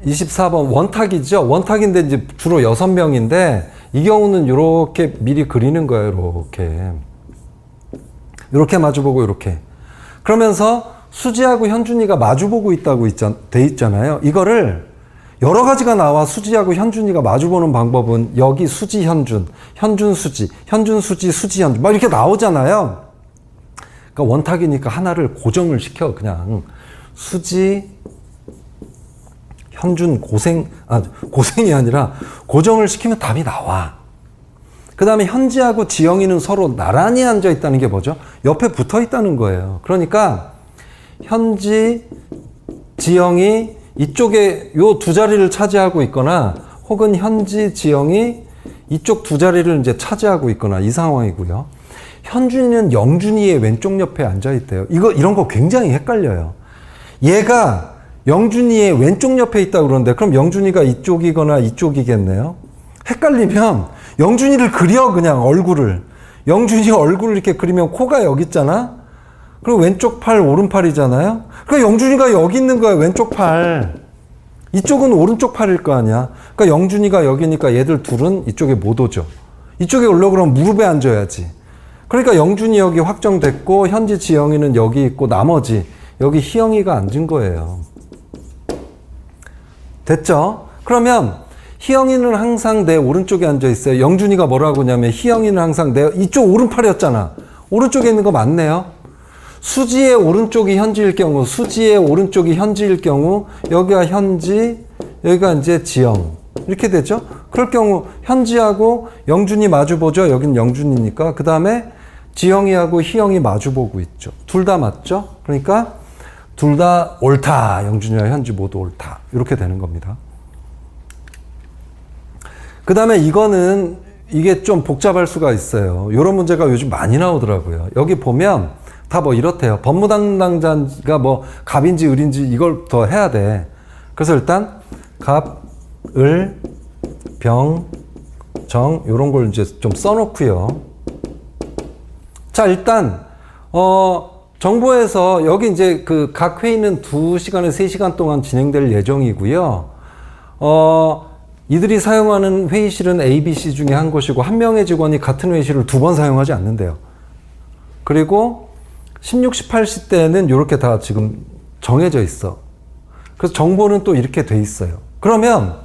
24번 원탁이죠. 원탁인데 이제 주로 6명인데 이 경우는 이렇게 미리 그리는 거예요. 이렇게 마주보고 이렇게. 그러면서 수지하고 현준이가 마주보고 있다고 돼 있잖아요. 이거를 여러 가지가 나와. 수지하고 현준이가 마주보는 방법은 여기 수지 현준, 현준 수지, 현준 수지, 수지 현준 막 이렇게 나오잖아요. 그러니까 원탁이니까 하나를 고정을 시켜. 그냥 수지 현준 고생이 아니라 고정을 시키면 답이 나와. 그 다음에 현지하고 지영이는 서로 나란히 앉아 있다는 게 뭐죠? 옆에 붙어 있다는 거예요. 그러니까 현지, 지영이 이쪽에 요 두 자리를 차지하고 있거나 혹은 현지, 지영이 이쪽 두 자리를 이제 차지하고 있거나 이 상황이고요. 현준이는 영준이의 왼쪽 옆에 앉아 있대요. 이런 거 굉장히 헷갈려요. 얘가 영준이의 왼쪽 옆에 있다고 그러는데 그럼 영준이가 이쪽이거나 이쪽이겠네요. 헷갈리면 영준이를 그려. 그냥 얼굴을. 영준이 얼굴을 이렇게 그리면 코가 여기 있잖아. 그리고 왼쪽 팔 오른팔이잖아요. 그러니까 영준이가 여기 있는 거야. 왼쪽 팔. 이쪽은 오른쪽 팔일 거 아니야. 그러니까 영준이가 여기니까 얘들 둘은 이쪽에 못 오죠. 이쪽에 오려고 그러면 무릎에 앉아야지. 그러니까 영준이 여기 확정됐고 현지 지영이는 여기 있고 나머지 여기 희영이가 앉은 거예요. 됐죠? 그러면 희영이는 항상 내 오른쪽에 앉아 있어요. 영준이가 뭐라고 하냐면 희영이는 항상 내 이쪽 오른팔이었잖아. 오른쪽에 있는 거 맞네요. 수지의 오른쪽이 현지일 경우, 수지의 오른쪽이 현지일 경우 여기가 현지, 여기가 이제 지영. 이렇게 되죠? 그럴 경우 현지하고 영준이 마주보죠. 여긴 영준이니까. 그 다음에 지영이하고 희영이 마주보고 있죠. 둘 다 맞죠? 그러니까 둘 다 옳다. 영준이와 현지 모두 옳다. 이렇게 되는 겁니다. 그 다음에 이게 좀 복잡할 수가 있어요. 이런 문제가 요즘 많이 나오더라고요. 여기 보면 다 뭐 이렇대요. 법무담당자가 뭐 갑인지 을인지 이걸 더 해야 돼. 그래서 일단 갑, 을, 병, 정 이런 걸 이제 좀 써놓고요. 자, 일단 정보에서 여기 이제 그 각 회의는 2시간에서 3시간 동안 진행될 예정이고요. 이들이 사용하는 회의실은 A, B, C 중에 한 곳이고 한 명의 직원이 같은 회의실을 2번 사용하지 않는데요. 그리고 16, 18시 때는 이렇게 다 지금 정해져 있어. 그래서 정보는 또 이렇게 돼 있어요. 그러면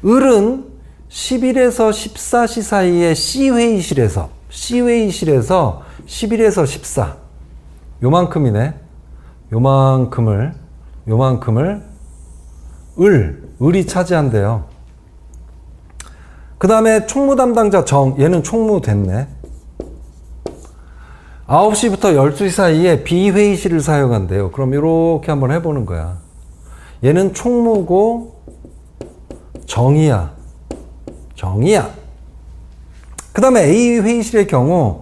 을은 11에서 14시 사이에 C회의실에서 11에서 14 요만큼이네. 요만큼을 을이 차지한대요. 그 다음에 총무 담당자 정, 얘는 총무 됐네. 9시부터 12시 사이에 B회의실을 사용한대요. 그럼 이렇게 한번 해보는 거야. 얘는 총무고 정이야. 그 다음에 A회의실의 경우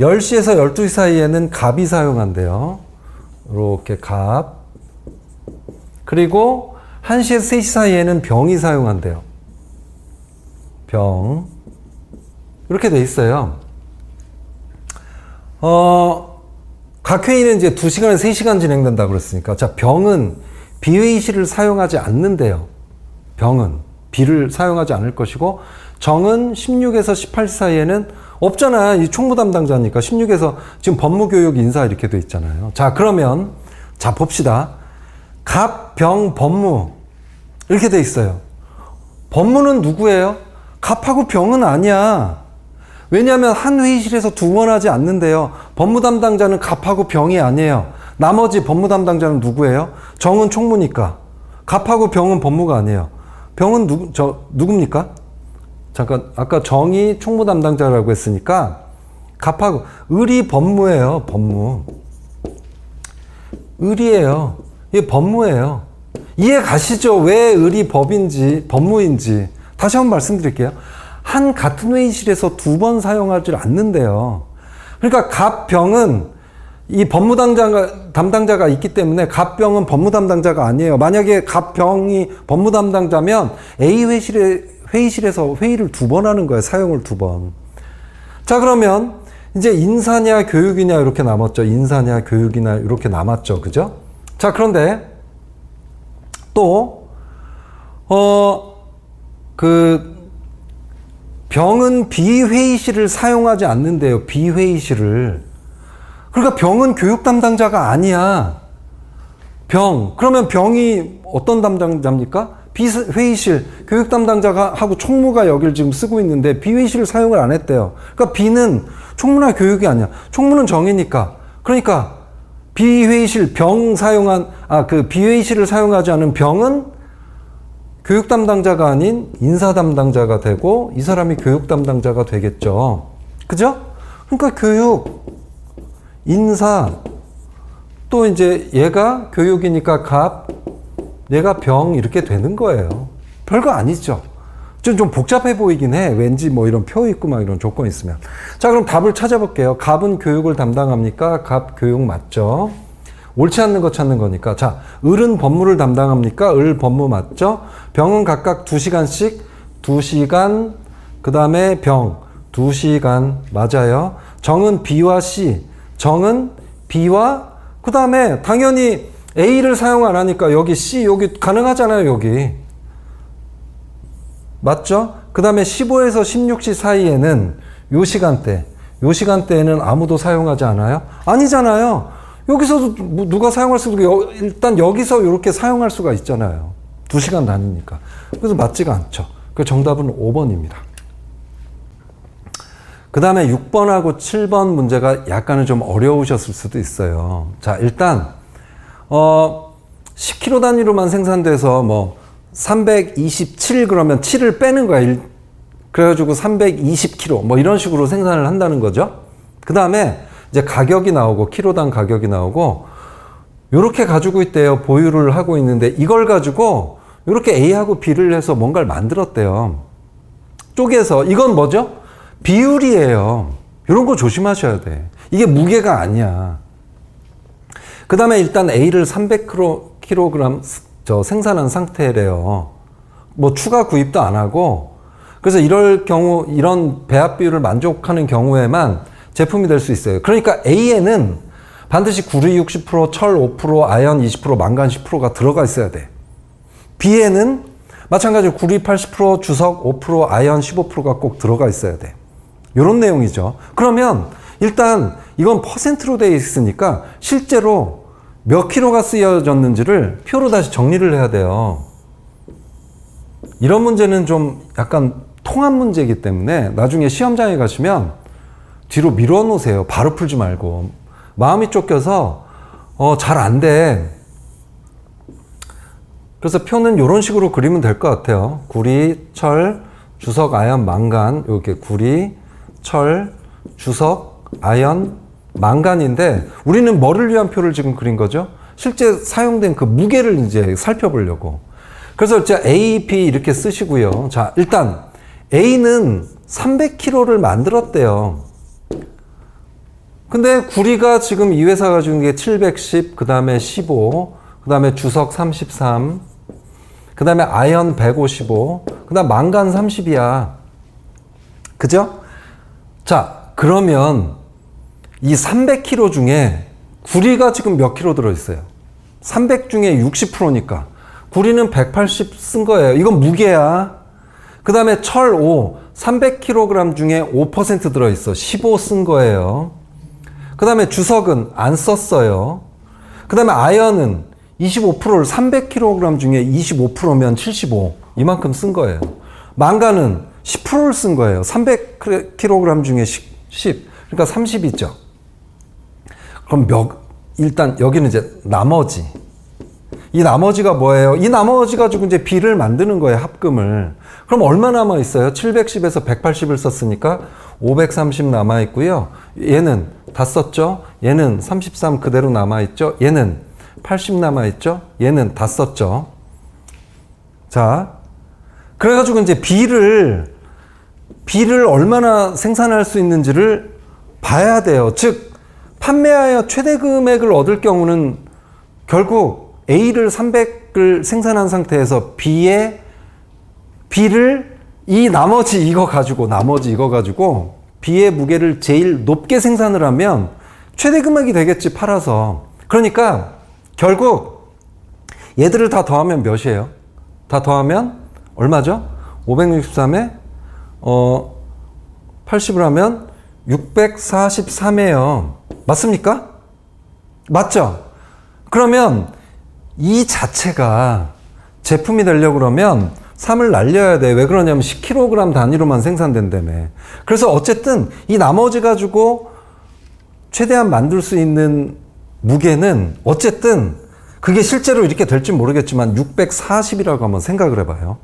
10시에서 12시 사이에는 갑이 사용한대요. 이렇게 갑. 그리고 1시에서 3시 사이에는 병이 사용한대요. 병. 이렇게 돼 있어요. 각 회의는 이제 2시간에서 3시간 진행된다고 그랬으니까. 자, 병은 B회의실을 사용하지 않는데요. 병은 B를 사용하지 않을 것이고, 정은 16에서 18시 사이에는 없잖아. 이 총무 담당자니까. 16에서 지금 법무교육 인사 이렇게 돼 있잖아요. 자, 그러면, 자, 봅시다. 갑, 병, 법무. 이렇게 돼 있어요. 법무는 누구예요? 갑하고 병은 아니야. 왜냐하면 한 회의실에서 두 번 하지 않는데요. 법무 담당자는 갑하고 병이 아니에요. 나머지 법무 담당자는 누구예요? 정은 총무니까. 갑하고 병은 법무가 아니에요. 병은 누굽니까? 잠깐, 아까 정이 총무 담당자라고 했으니까 갑하고 을이 법무예요. 법무. 을이에요. 이게 법무예요. 이해 가시죠? 왜 을이 법인지 법무인지. 다시 한번 말씀드릴게요. 한 같은 회의실에서 두 번 사용하지 않는데요. 그러니까 갑병은 이 법무 담당자가 있기 때문에 갑병은 법무 담당자가 아니에요. 만약에 갑병이 법무 담당자면 A 회의실에서 회의를 두 번 하는 거예요. 사용을 두 번. 자, 그러면 이제 인사냐 교육이냐 이렇게 남았죠. 인사냐 교육이냐 이렇게 남았죠. 그죠? 자, 그런데 또 병은 비회의실을 사용하지 않는데요. 비회의실을. 그러니까 병은 교육 담당자가 아니야. 병. 그러면 병이 어떤 담당자입니까? 비회의실, 교육 담당자가 하고 총무가 여길 지금 쓰고 있는데 비회의실을 사용을 안 했대요. 그러니까 비는 총무나 교육이 아니야. 총무는 정이니까. 그러니까 비회의실 비회의실을 사용하지 않은 병은 교육 담당자가 아닌 인사 담당자가 되고 이 사람이 교육 담당자가 되겠죠. 그죠? 그러니까 교육, 인사, 또 이제 얘가 교육이니까 갑, 얘가 병 이렇게 되는 거예요. 별거 아니죠. 좀 복잡해 보이긴 해. 왠지 뭐 이런 표 있고 막 이런 조건 있으면. 자, 그럼 답을 찾아볼게요. 갑은 교육을 담당합니까? 갑 교육 맞죠? 옳지 않는 거 찾는 거니까. 자, 을은 법무를 담당합니까? 을 법무 맞죠? 병은 각각 2시간씩 2시간, 그 다음에 병 2시간 맞아요. 정은 B와 C, 정은 B와 그 다음에 당연히 A를 사용 안 하니까 여기 C 여기 가능하잖아요. 여기 맞죠? 그 다음에 15에서 16시 사이에는 요 시간대에는 아무도 사용하지 않아요? 아니잖아요. 여기서도 누가 사용할 수도 있고 일단 여기서 이렇게 사용할 수가 있잖아요. 2시간 단위니까. 그래서 맞지가 않죠. 그 정답은 5번입니다. 그 다음에 6번하고 7번 문제가 약간은 좀 어려우셨을 수도 있어요. 자, 일단 10kg 단위로만 생산돼서 뭐 327 그러면 7을 빼는 거야. 그래가지고 320kg 뭐 이런 식으로 생산을 한다는 거죠. 그 다음에 이제 가격이 나오고 키로당 가격이 나오고 요렇게 가지고 있대요. 보유를 하고 있는데 이걸 가지고 요렇게 A하고 B를 해서 뭔가를 만들었대요. 쪼개서 이건 뭐죠? 비율이에요. 이런 거 조심하셔야 돼. 이게 무게가 아니야. 그 다음에 일단 A를 300kg 생산한 상태래요. 뭐 추가 구입도 안 하고. 그래서 이럴 경우 이런 배합 비율을 만족하는 경우에만 제품이 될 수 있어요. 그러니까 A에는 반드시 구리 60%, 철 5%, 아연 20%, 망간 10%가 들어가 있어야 돼. B에는 마찬가지로 구리 80%, 주석 5%, 아연 15%가 꼭 들어가 있어야 돼. 이런 내용이죠. 그러면 일단 이건 퍼센트로 되어 있으니까 실제로 몇 킬로가 쓰여졌는지를 표로 다시 정리를 해야 돼요. 이런 문제는 좀 약간 통합 문제이기 때문에 나중에 시험장에 가시면 뒤로 밀어 놓으세요. 바로 풀지 말고. 마음이 쫓겨서 잘 안 돼. 그래서 표는 이런 식으로 그리면 될 것 같아요. 구리, 철, 주석, 아연, 망간. 이렇게 구리, 철, 주석, 아연, 망간인데 우리는 뭐를 위한 표를 지금 그린 거죠? 실제 사용된 그 무게를 이제 살펴보려고. 그래서 이제 A, B 이렇게 쓰시고요. 자, 일단 A는 300kg를 만들었대요. 근데 구리가 지금 이 회사가 준 게 710, 그 다음에 15, 그 다음에 주석 33, 그 다음에 아연 155, 그 다음 망간 30이야. 그죠? 자, 그러면 이 300kg 중에 구리가 지금 몇 킬로 들어있어요? 300 중에 60%니까. 구리는 180 쓴 거예요. 이건 무게야. 그 다음에 철 5, 300kg 중에 5% 들어있어. 15 쓴 거예요. 그 다음에 주석은 안 썼어요. 그 다음에 아연은 25%를 300kg 중에 25%면 75. 이만큼 쓴 거예요. 망간은 10%를 쓴 거예요. 300kg 중에 10. 그러니까 30이죠. 그럼 일단 여기는 이제 나머지. 이 나머지가 뭐예요? 이 나머지 가지고 이제 B를 만드는 거예요. 합금을. 그럼 얼마 남아 있어요? 710에서 180을 썼으니까 530 남아 있고요. 얘는 다 썼죠? 얘는 33 그대로 남아 있죠? 얘는 80 남아 있죠? 얘는 다 썼죠? 자, 그래가지고 이제 B를 얼마나 생산할 수 있는지를 봐야 돼요. 즉, 판매하여 최대 금액을 얻을 경우는 결국 A를 300을 생산한 상태에서 B를 나머지 이거 가지고 B의 무게를 제일 높게 생산을 하면 최대 금액이 되겠지, 팔아서. 그러니까 결국 얘들을 다 더하면 몇이에요? 다 더하면 얼마죠? 563에 80을 하면 643이에요. 맞습니까? 맞죠? 그러면 이 자체가 제품이 되려고 그러면 3을 날려야 돼. 왜 그러냐면 10kg 단위로만 생산된다며. 그래서 어쨌든 이 나머지 가지고 최대한 만들 수 있는 무게는 어쨌든 그게 실제로 이렇게 될지 모르겠지만 640이라고 한번 생각을 해봐요.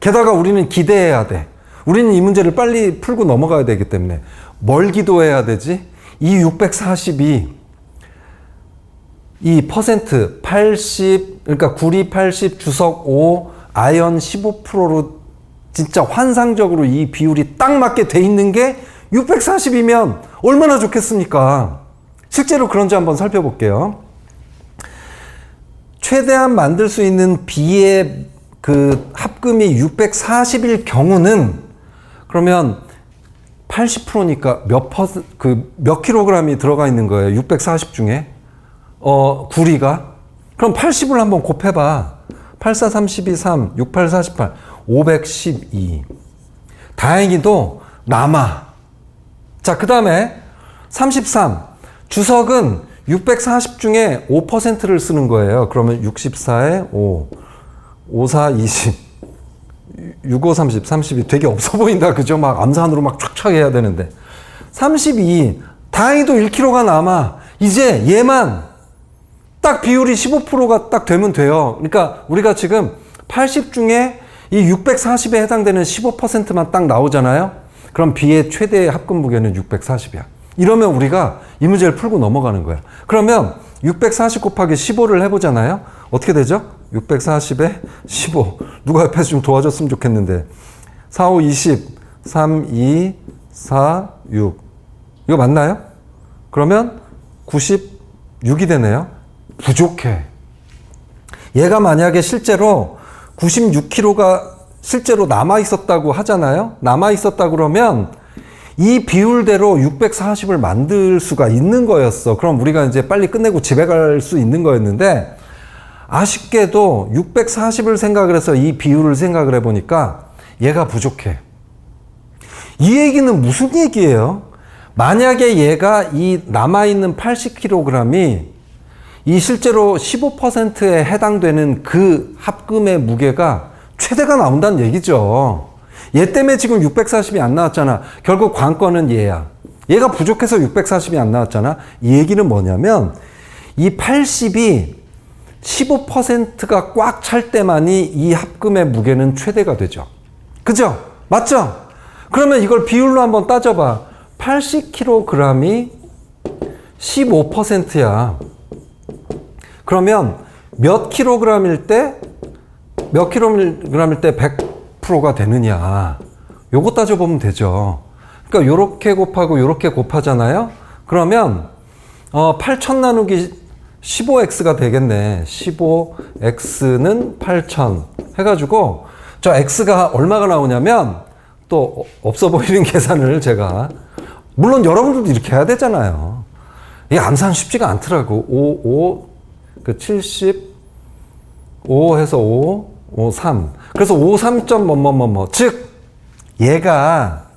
게다가 우리는 기대해야 돼. 우리는 이 문제를 빨리 풀고 넘어가야 되기 때문에 뭘 기도해야 되지? 이 640이 이 퍼센트 80, 그러니까 구리 80, 주석 5, 아연 15%로 진짜 환상적으로 이 비율이 딱 맞게 돼 있는 게 640이면 얼마나 좋겠습니까? 실제로 그런지 한번 살펴볼게요. 최대한 만들 수 있는 B의 그 합금이 640일 경우는 그러면 80%니까 몇 킬로그램이 들어가 있는 거예요. 640 중에. 구리가. 그럼 80을 한번 곱해봐. 84, 32, 3, 68, 48, 512. 다행히도 남아. 자, 그 다음에 33. 주석은 640 중에 5%를 쓰는 거예요. 그러면 64에 5, 54, 20, 65, 30, 32. 되게 없어 보인다. 그죠? 막 암산으로 막 촥촥 해야 되는데. 32. 다행히도 1kg가 남아. 이제 얘만 딱 비율이 15%가 딱 되면 돼요. 그러니까 우리가 지금 80 중에 이 640에 해당되는 15%만 딱 나오잖아요. 그럼 B의 최대 합금 무게는 640이야. 이러면 우리가 이 문제를 풀고 넘어가는 거야. 그러면 640 곱하기 15를 해보잖아요. 어떻게 되죠? 640에 15. 누가 옆에서 좀 도와줬으면 좋겠는데. 4, 5, 20. 3, 2, 4, 6. 이거 맞나요? 그러면 96이 되네요. 부족해. 얘가 만약에 실제로 96kg가 실제로 남아있었다고 하잖아요. 남아있었다 그러면 이 비율대로 640을 만들 수가 있는 거였어. 그럼 우리가 이제 빨리 끝내고 집에 갈 수 있는 거였는데 아쉽게도 640을 생각을 해서 이 비율을 생각을 해보니까 얘가 부족해. 이 얘기는 무슨 얘기예요? 만약에 얘가 이 남아있는 80kg이 이 실제로 15%에 해당되는 그 합금의 무게가 최대가 나온다는 얘기죠. 얘 때문에 지금 640이 안 나왔잖아. 결국 관건은 얘야. 얘가 부족해서 640이 안 나왔잖아. 이 얘기는 뭐냐면 이 80이 15%가 꽉 찰 때만이 이 합금의 무게는 최대가 되죠. 그죠? 맞죠? 그러면 이걸 비율로 한번 따져봐. 80kg이 15%야. 그러면 몇 킬로그램일 때 100%가 되느냐. 요거 따져보면 되죠. 그러니까 요렇게 곱하고 요렇게 곱하잖아요. 그러면 8,000 나누기 15x가 되겠네. 15x는 8,000 해가지고 저 x가 얼마가 나오냐면 또 없어 보이는 계산을 제가 물론 여러분들도 이렇게 해야 되잖아요. 이 암산 쉽지가 않더라고. 75 해서 53. 그래서 53점 뭐뭐뭐뭐. 즉 얘가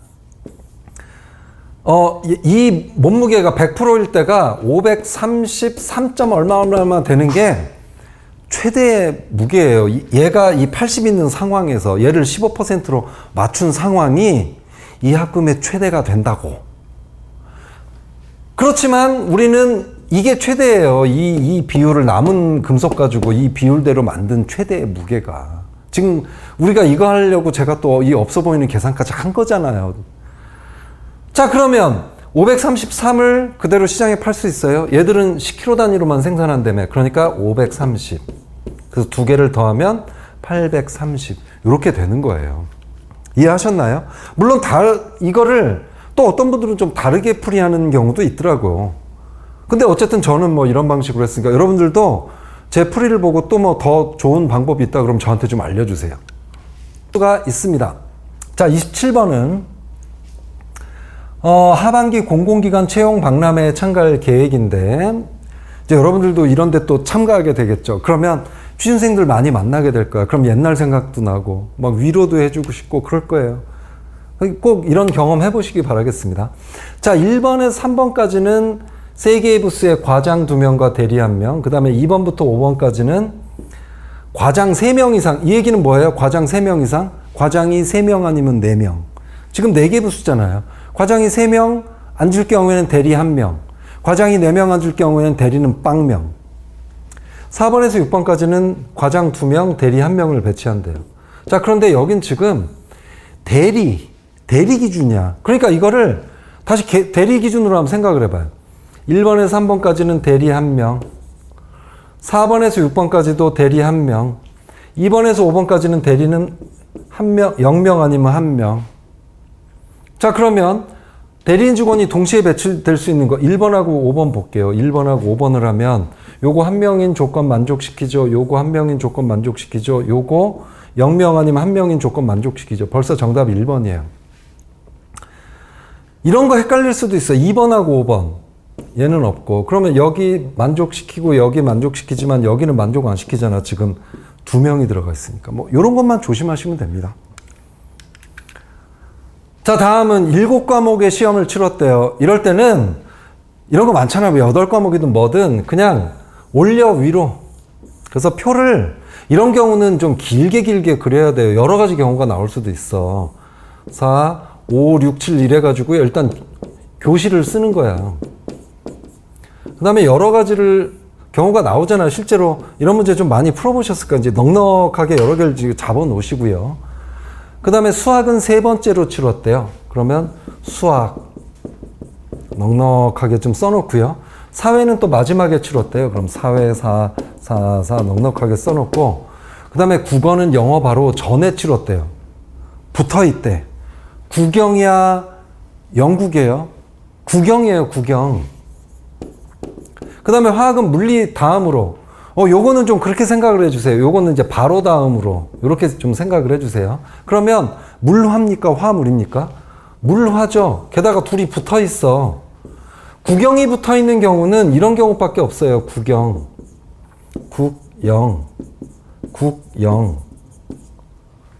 이 몸무게가 100%일 때가 533점 얼마 되는 게 최대의 무게예요. 얘가 이 80 있는 상황에서 얘를 15%로 맞춘 상황이 이 합금의 최대가 된다고. 그렇지만 우리는 이게 최대예요. 이 비율을 남은 금속 가지고 이 비율대로 만든 최대의 무게가. 지금 우리가 이거 하려고 제가 또 이 없어 보이는 계산까지 한 거잖아요. 자, 그러면 533을 그대로 시장에 팔 수 있어요? 얘들은 10kg 단위로만 생산한다며. 그러니까 530. 그래서 두 개를 더하면 830. 이렇게 되는 거예요. 이해하셨나요? 물론 이거를 또 어떤 분들은 좀 다르게 풀이하는 경우도 있더라고요. 근데 어쨌든 저는 뭐 이런 방식으로 했으니까 여러분들도 제 풀이를 보고 또 뭐 더 좋은 방법이 있다 그러면 저한테 좀 알려주세요. 수가 있습니다. 자, 27번은 하반기 공공기관 채용 박람회에 참가할 계획인데 이제 여러분들도 이런 데 또 참가하게 되겠죠. 그러면 취준생들 많이 만나게 될 거야. 그럼 옛날 생각도 나고 막 위로도 해주고 싶고 그럴 거예요. 꼭 이런 경험 해보시기 바라겠습니다. 자, 1번에서 3번까지는 3개의 부스에 과장 2명과 대리 1명, 그 다음에 2번부터 5번까지는 과장 3명 이상. 이 얘기는 뭐예요? 과장 3명 이상? 과장이 3명 아니면 4명. 지금 4개 부스잖아요. 과장이 3명 앉을 경우에는 대리 1명, 과장이 4명 앉을 경우에는 대리는 빵명. 4번에서 6번까지는 과장 2명, 대리 1명을 배치한대요. 자, 그런데 여긴 지금 대리 기준이야. 그러니까 이거를 다시 대리 기준으로 한번 생각을 해봐요. 1번에서 3번까지는 대리 1명, 4번에서 6번까지도 대리 1명, 2번에서 5번까지는 대리는 1명, 0명 아니면 1명. 자, 그러면 대리인 직원이 동시에 배치될 수 있는 거 1번하고 5번 볼게요. 1번하고 5번을 하면 요거 1명인 조건 만족시키죠. 요거 1명인 조건 만족시키죠. 요거 0명 아니면 1명인 조건 만족시키죠. 벌써 정답이 1번이에요. 이런 거 헷갈릴 수도 있어요. 2번하고 5번. 얘는 없고. 그러면 여기 만족시키고 여기 만족시키지만 여기는 만족 안 시키잖아. 지금 2명이 들어가 있으니까. 뭐 이런 것만 조심하시면 됩니다. 자, 다음은 7과목의 시험을 치렀대요. 이럴 때는 이런 거 많잖아요. 8과목이든 뭐든 그냥 올려 위로. 그래서 표를 이런 경우는 좀 길게 그려야 돼요. 여러 가지 경우가 나올 수도 있어. 4, 5, 6, 7 이래가지고요. 일단 교실을 쓰는 거야. 그 다음에 여러 가지를 경우가 나오잖아요. 실제로 이런 문제 좀 많이 풀어보셨을까? 이제 넉넉하게 여러 개를 지금 잡아 놓으시고요. 그 다음에 수학은 3번째로 치렀대요. 그러면 수학 넉넉하게 좀 써놓고요. 사회는 또 마지막에 치렀대요. 그럼 사회 4 넉넉하게 써놓고, 그 다음에 국어는 영어 바로 전에 치렀대요. 붙어있대. 국영이야, 영국이에요? 국영이에요, 국영. 그 다음에 화학은 물리 다음으로. 요거는 좀 그렇게 생각을 해주세요. 요거는 이제 바로 다음으로. 이렇게 좀 생각을 해주세요. 그러면 물화입니까? 화물입니까? 물화죠. 게다가 둘이 붙어 있어. 국영이 붙어 있는 경우는 이런 경우밖에 없어요. 국영.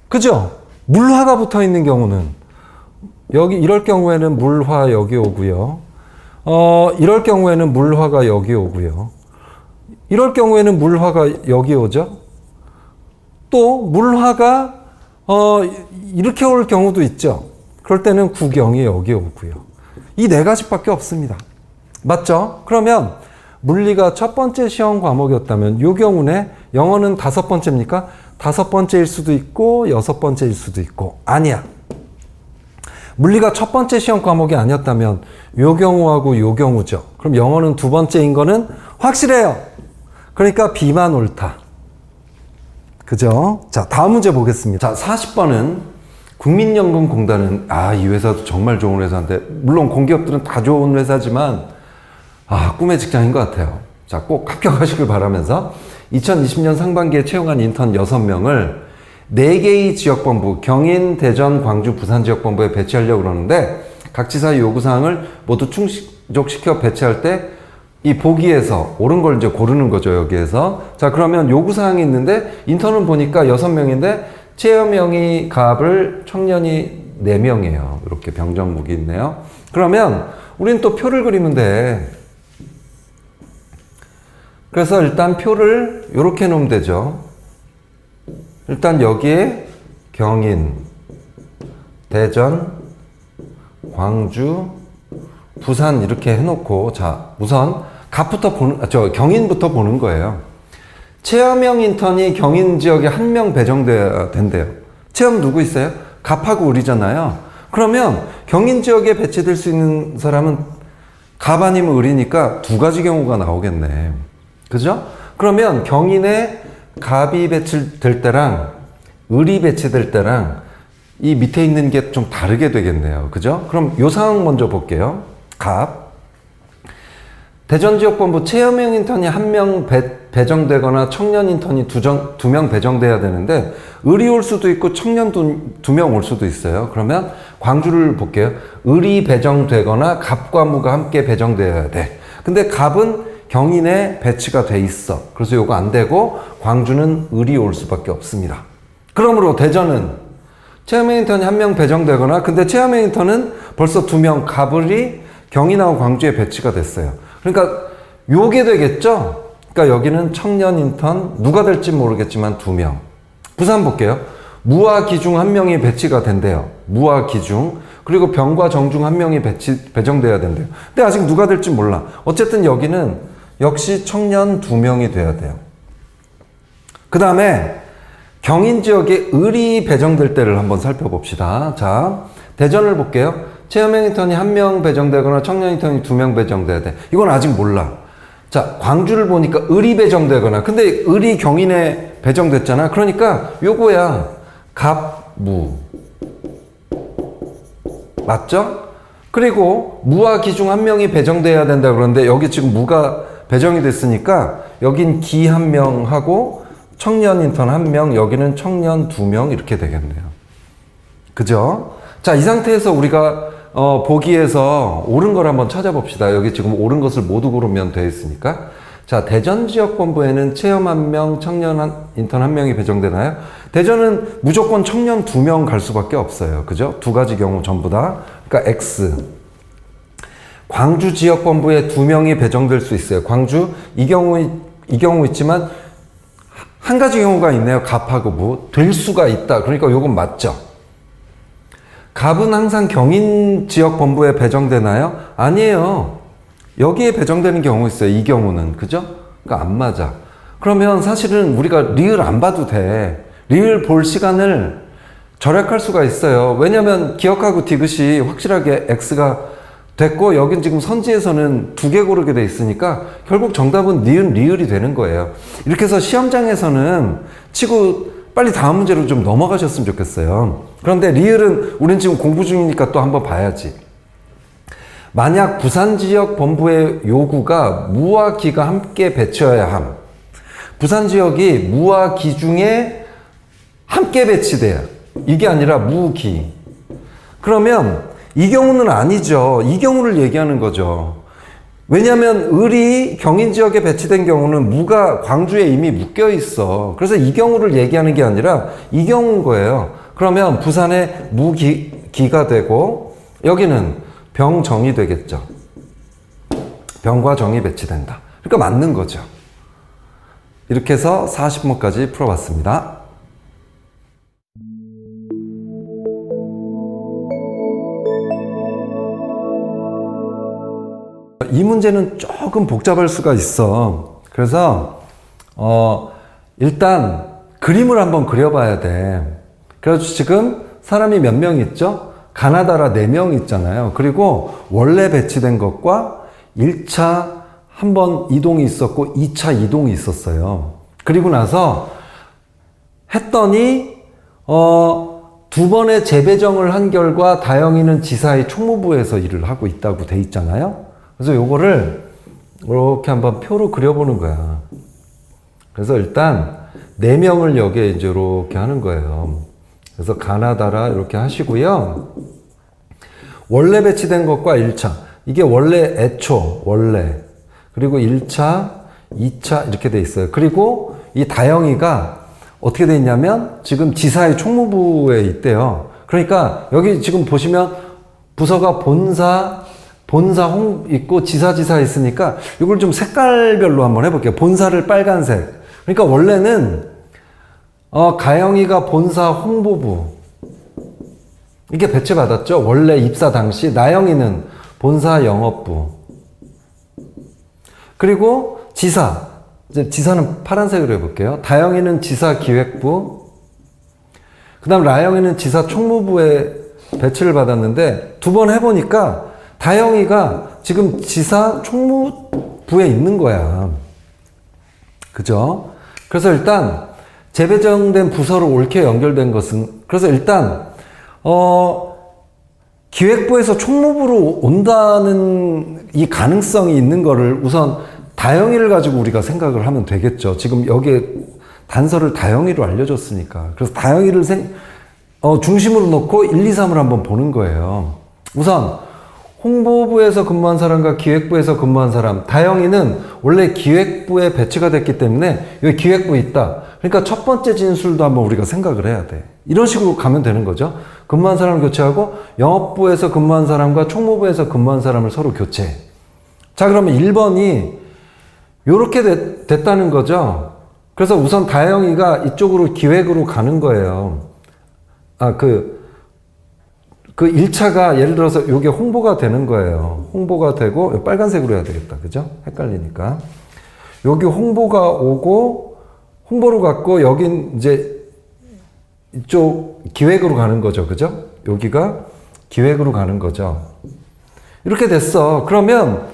그죠? 물화가 붙어 있는 경우는. 여기, 이럴 경우에는 물화 여기 오고요. 이럴 경우에는 물화가 여기 오고요. 이럴 경우에는 물화가 여기 오죠. 또 물화가 이렇게 올 경우도 있죠. 그럴 때는 국영이 여기 오고요. 이 4가지밖에 없습니다. 맞죠? 그러면 물리가 첫 번째 시험 과목이었다면 이 경우는 영어는 5번째입니까? 5번째일 수도 있고 6번째일 수도 있고. 아니야. 물리가 첫 번째 시험 과목이 아니었다면 요 경우하고 요 경우죠. 그럼 영어는 2번째인 거는 확실해요. 그러니까 B만 옳다. 그죠? 자, 다음 문제 보겠습니다. 자, 40번은 국민연금공단은 이 회사도 정말 좋은 회사인데, 물론 공기업들은 다 좋은 회사지만 꿈의 직장인 것 같아요. 자, 꼭 합격하시길 바라면서 2020년 상반기에 채용한 인턴 6명을 4개의 지역본부, 경인, 대전, 광주, 부산 지역본부에 배치하려고 그러는데 각 지사의 요구사항을 모두 충족시켜 배치할 때 이 보기에서 옳은 걸 이제 고르는 거죠, 여기에서. 자, 그러면 요구사항이 있는데 인턴은 보니까 6명인데 체험형이 갑을 청년이 4명이에요. 이렇게 병정묵이 있네요. 그러면 우리는 또 표를 그리면 돼. 그래서 일단 표를 이렇게 놓으면 되죠. 일단 여기에 경인, 대전, 광주, 부산 이렇게 해놓고, 자, 우선 경인부터 보는 거예요. 체험형 인턴이 경인 지역에 한 명 배정돼야 된대요. 체험 누구 있어요? 갑하고 을이잖아요. 그러면 경인 지역에 배치될 수 있는 사람은 갑 아니면 을이니까 두 가지 경우가 나오겠네. 그죠? 그러면 경인에 갑이 배치될 때랑 을이 배치될 때랑 이 밑에 있는 게 좀 다르게 되겠네요. 그죠? 그럼 요 상황 먼저 볼게요. 갑. 대전지역본부 체험형 인턴이 한 명 배정되거나 청년 인턴이 두 명 배정돼야 되는데 을이 올 수도 있고 청년 두 명 올 수도 있어요. 그러면 광주를 볼게요. 을이 배정되거나 갑과 무가 함께 배정되어야 돼. 근데 갑은 경인에 배치가 돼 있어. 그래서 요거 안 되고 광주는 을이 올 수밖에 없습니다. 그러므로 대전은 체험형 인턴이 한 명 배정되거나 근데 체험형 인턴은 벌써 두 명 갑을이 경인하고 광주에 배치가 됐어요. 그러니까 요게 되겠죠? 그러니까 여기는 청년 인턴 누가 될지 모르겠지만 두 명. 부산 볼게요. 무와 기중 한 명이 배치가 된대요. 무와 기중. 그리고 병과 정중 한 명이 배정돼야 된대요. 근데 아직 누가 될지 몰라. 어쨌든 여기는 역시 청년 두 명이 돼야 돼요. 그 다음에 경인 지역에 을이 배정될 때를 한번 살펴봅시다. 자, 대전을 볼게요. 체험형 인턴이 한 명 배정되거나 청년 인턴이 두 명 배정돼야 돼. 이건 아직 몰라. 자, 광주를 보니까 을이 배정되거나 근데 을이 경인에 배정됐잖아. 그러니까 요거야. 갑, 무. 맞죠? 그리고 무와 기 중 한 명이 배정돼야 된다 그러는데 여기 지금 무가 배정이 됐으니까 여긴 기 한 명 하고 청년 인턴 한 명, 여기는 청년 두 명 이렇게 되겠네요. 그죠? 자, 이 상태에서 우리가 보기에서 옳은 걸 한번 찾아봅시다. 여기 지금 옳은 것을 모두 고르면 되어 있으니까. 자, 대전 지역본부에는 체험 한 명, 청년 인턴 한 명이 배정되나요? 대전은 무조건 청년 두 명 갈 수밖에 없어요. 그죠? 두 가지 경우 전부 다. 그러니까 X. 광주 지역본부에 두 명이 배정될 수 있어요. 광주, 이 경우 있지만 한 가지 경우가 있네요. 갑하고 무. 될 수가 있다. 그러니까 요건 맞죠? 갑은 항상 경인 지역 본부에 배정되나요? 아니에요. 여기에 배정되는 경우 있어요. 이 경우는. 그죠? 그러니까 안 맞아. 그러면 사실은 우리가 리을 안 봐도 돼. 리을 볼 시간을 절약할 수가 있어요. 왜냐면 기억하고 디귿이 확실하게 X가 됐고 여긴 지금 선지에서는 두 개 고르게 돼 있으니까 결국 정답은 니은 리을이 되는 거예요. 이렇게 해서 시험장에서는 치고 빨리 다음 문제로 좀 넘어가셨으면 좋겠어요. 그런데 리을은 우린 지금 공부 중이니까 또 한번 봐야지. 만약 부산 지역 본부의 요구가 무와 기가 함께 배치해야 함. 부산 지역이 무와 기 중에 함께 배치돼요. 이게 아니라 무, 기. 그러면 이 경우는 아니죠. 이 경우를 얘기하는 거죠. 왜냐하면 을이 경인 지역에 배치된 경우는 무가 광주에 이미 묶여 있어. 그래서 이 경우를 얘기하는 게 아니라 이 경우인 거예요. 그러면 부산에 무기가 되고 여기는 병정이 되겠죠. 병과 정이 배치된다. 그러니까 맞는 거죠. 이렇게 해서 40문까지 풀어봤습니다. 이 문제는 조금 복잡할 수가 있어. 그래서 일단 그림을 한번 그려봐야 돼. 그래서 지금 사람이 몇 명 있죠? 가나다라 4명 있잖아요. 그리고 원래 배치된 것과 1차 한 번 이동이 있었고 2차 이동이 있었어요. 그리고 나서 했더니 두 번의 재배정을 한 결과 다영이는 지사의 총무부에서 일을 하고 있다고 돼 있잖아요. 그래서 요거를 이렇게 한번 표로 그려보는 거야. 그래서 일단 4명을 여기에 이제 이렇게 하는 거예요. 그래서 가나다라 이렇게 하시고요. 원래 배치된 것과 1차. 이게 원래 애초, 원래. 그리고 1차, 2차 이렇게 돼 있어요. 그리고 이 다영이가 어떻게 돼 있냐면 지금 지사의 총무부에 있대요. 그러니까 여기 지금 보시면 부서가 본사, 본사 있고 지사 있으니까 이걸 좀 색깔별로 한번 해볼게요. 본사를 빨간색. 그러니까 원래는 가영이가 본사 홍보부 이게 배치받았죠. 원래 입사 당시. 나영이는 본사 영업부. 그리고 지사. 이제 지사는 파란색으로 해볼게요. 다영이는 지사 기획부. 그 다음 라영이는 지사 총무부에 배치를 받았는데 두 번 해보니까 다영이가 지금 지사 총무부에 있는 거야. 그죠? 그래서 일단 재배정된 부서로 옳게 연결된 것은 그래서 일단 기획부에서 총무부로 온다는 이 가능성이 있는 거를 우선 다영이를 가지고 우리가 생각을 하면 되겠죠. 지금 여기에 단서를 다영이로 알려줬으니까. 그래서 다영이를 중심으로 놓고 1, 2, 3을 한번 보는 거예요. 우선 홍보부에서 근무한 사람과 기획부에서 근무한 사람. 다영이는 원래 기획부에 배치가 됐기 때문에 여기 기획부에 있다. 그러니까 첫 번째 진술도 한번 우리가 생각을 해야 돼. 이런 식으로 가면 되는 거죠. 근무한 사람 교체하고 영업부에서 근무한 사람과 총무부에서 근무한 사람을 서로 교체. 자, 그러면 1번이 요렇게 됐다는 거죠. 그래서 우선 다영이가 이쪽으로 기획으로 가는 거예요. 그 1차가 예를 들어서 요게 홍보가 되는 거예요. 홍보가 되고, 빨간색으로 해야 되겠다. 그죠? 헷갈리니까. 여기 홍보가 오고, 홍보로 갔고, 여긴 이제 이쪽 기획으로 가는 거죠. 그죠? 여기가 기획으로 가는 거죠. 이렇게 됐어. 그러면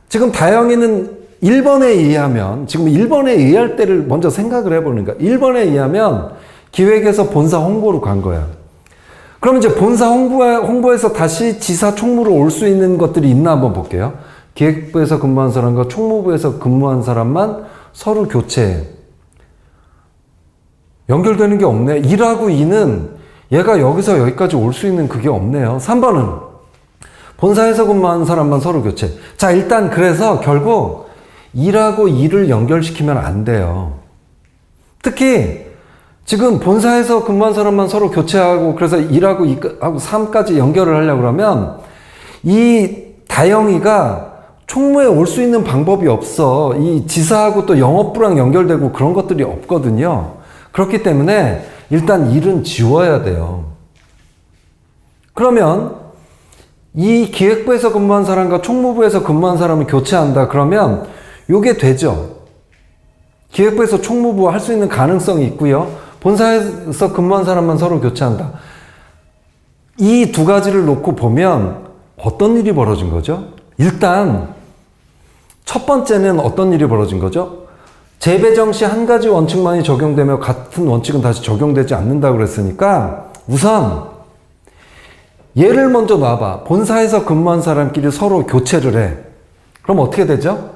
지금 다영이는 1번에 의하면, 지금 1번에 의할 때를 먼저 생각을 해보는 거야. 1번에 의하면 기획에서 본사 홍보로 간 거야. 그럼 이제 본사 홍보에서 다시 지사 총무로 올 수 있는 것들이 있나 한번 볼게요. 기획부에서 근무한 사람과 총무부에서 근무한 사람만 서로 교체해. 연결되는 게 없네. 1하고 2는 얘가 여기서 여기까지 올 수 있는 그게 없네요. 3번은 본사에서 근무한 사람만 서로 교체. 자, 일단 그래서 결국 1하고 2를 연결시키면 안 돼요. 특히 지금 본사에서 근무한 사람만 서로 교체하고 그래서 1하고 2하고 3까지 연결을 하려고 그러면 이 다영이가 총무에 올 수 있는 방법이 없어. 이 지사하고 또 영업부랑 연결되고 그런 것들이 없거든요. 그렇기 때문에 일단 1은 지워야 돼요. 그러면 이 기획부에서 근무한 사람과 총무부에서 근무한 사람을 교체한다. 그러면 요게 되죠. 기획부에서 총무부 할 수 있는 가능성이 있고요. 본사에서 근무한 사람만 서로 교체한다. 이 두 가지를 놓고 보면 어떤 일이 벌어진 거죠? 일단 첫 번째는 어떤 일이 벌어진 거죠? 재배정 시 한 가지 원칙만이 적용되며 같은 원칙은 다시 적용되지 않는다고 그랬으니까 우선 얘를 먼저 놔봐. 본사에서 근무한 사람끼리 서로 교체를 해. 그럼 어떻게 되죠?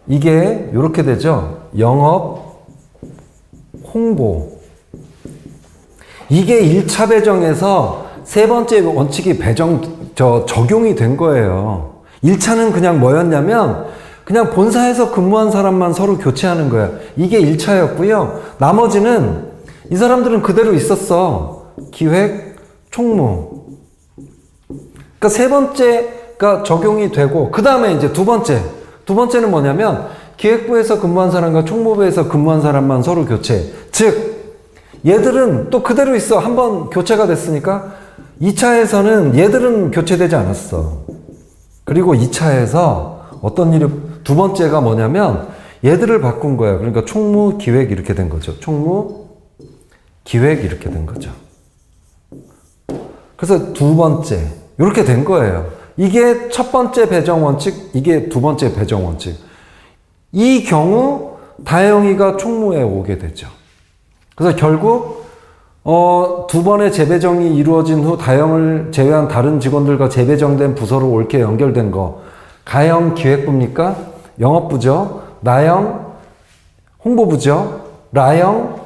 이게 이렇게 되죠. 영업, 홍보. 이게 1차 배정에서 세 번째 원칙이 적용이 된 거예요. 1차는 그냥 뭐였냐면 그냥 본사에서 근무한 사람만 서로 교체하는 거야. 이게 1차였고요. 나머지는 이 사람들은 그대로 있었어. 기획, 총무. 그러니까 세 번째가 적용이 되고 그 다음에 이제 두 번째는 뭐냐면 기획부에서 근무한 사람과 총무부에서 근무한 사람만 서로 교체. 즉 얘들은 또 그대로 있어. 한번 교체가 됐으니까 2차에서는 얘들은 교체되지 않았어. 그리고 2차에서 어떤 일이 두 번째가 뭐냐면 얘들을 바꾼 거야. 그러니까 총무, 기획 이렇게 된 거죠. 총무, 기획 이렇게 된 거죠. 그래서 두 번째 이렇게 된 거예요. 이게 첫 번째 배정 원칙, 이게 두 번째 배정 원칙. 이 경우 다영이가 총무에 오게 되죠. 그래서 결국 두 번의 재배정이 이루어진 후 다영을 제외한 다른 직원들과 재배정된 부서로 옳게 연결된 거. 가영 기획부입니까? 영업부죠. 나영 홍보부죠. 라영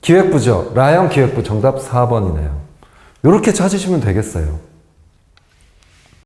기획부죠. 라영 기획부 정답 4번이네요. 이렇게 찾으시면 되겠어요.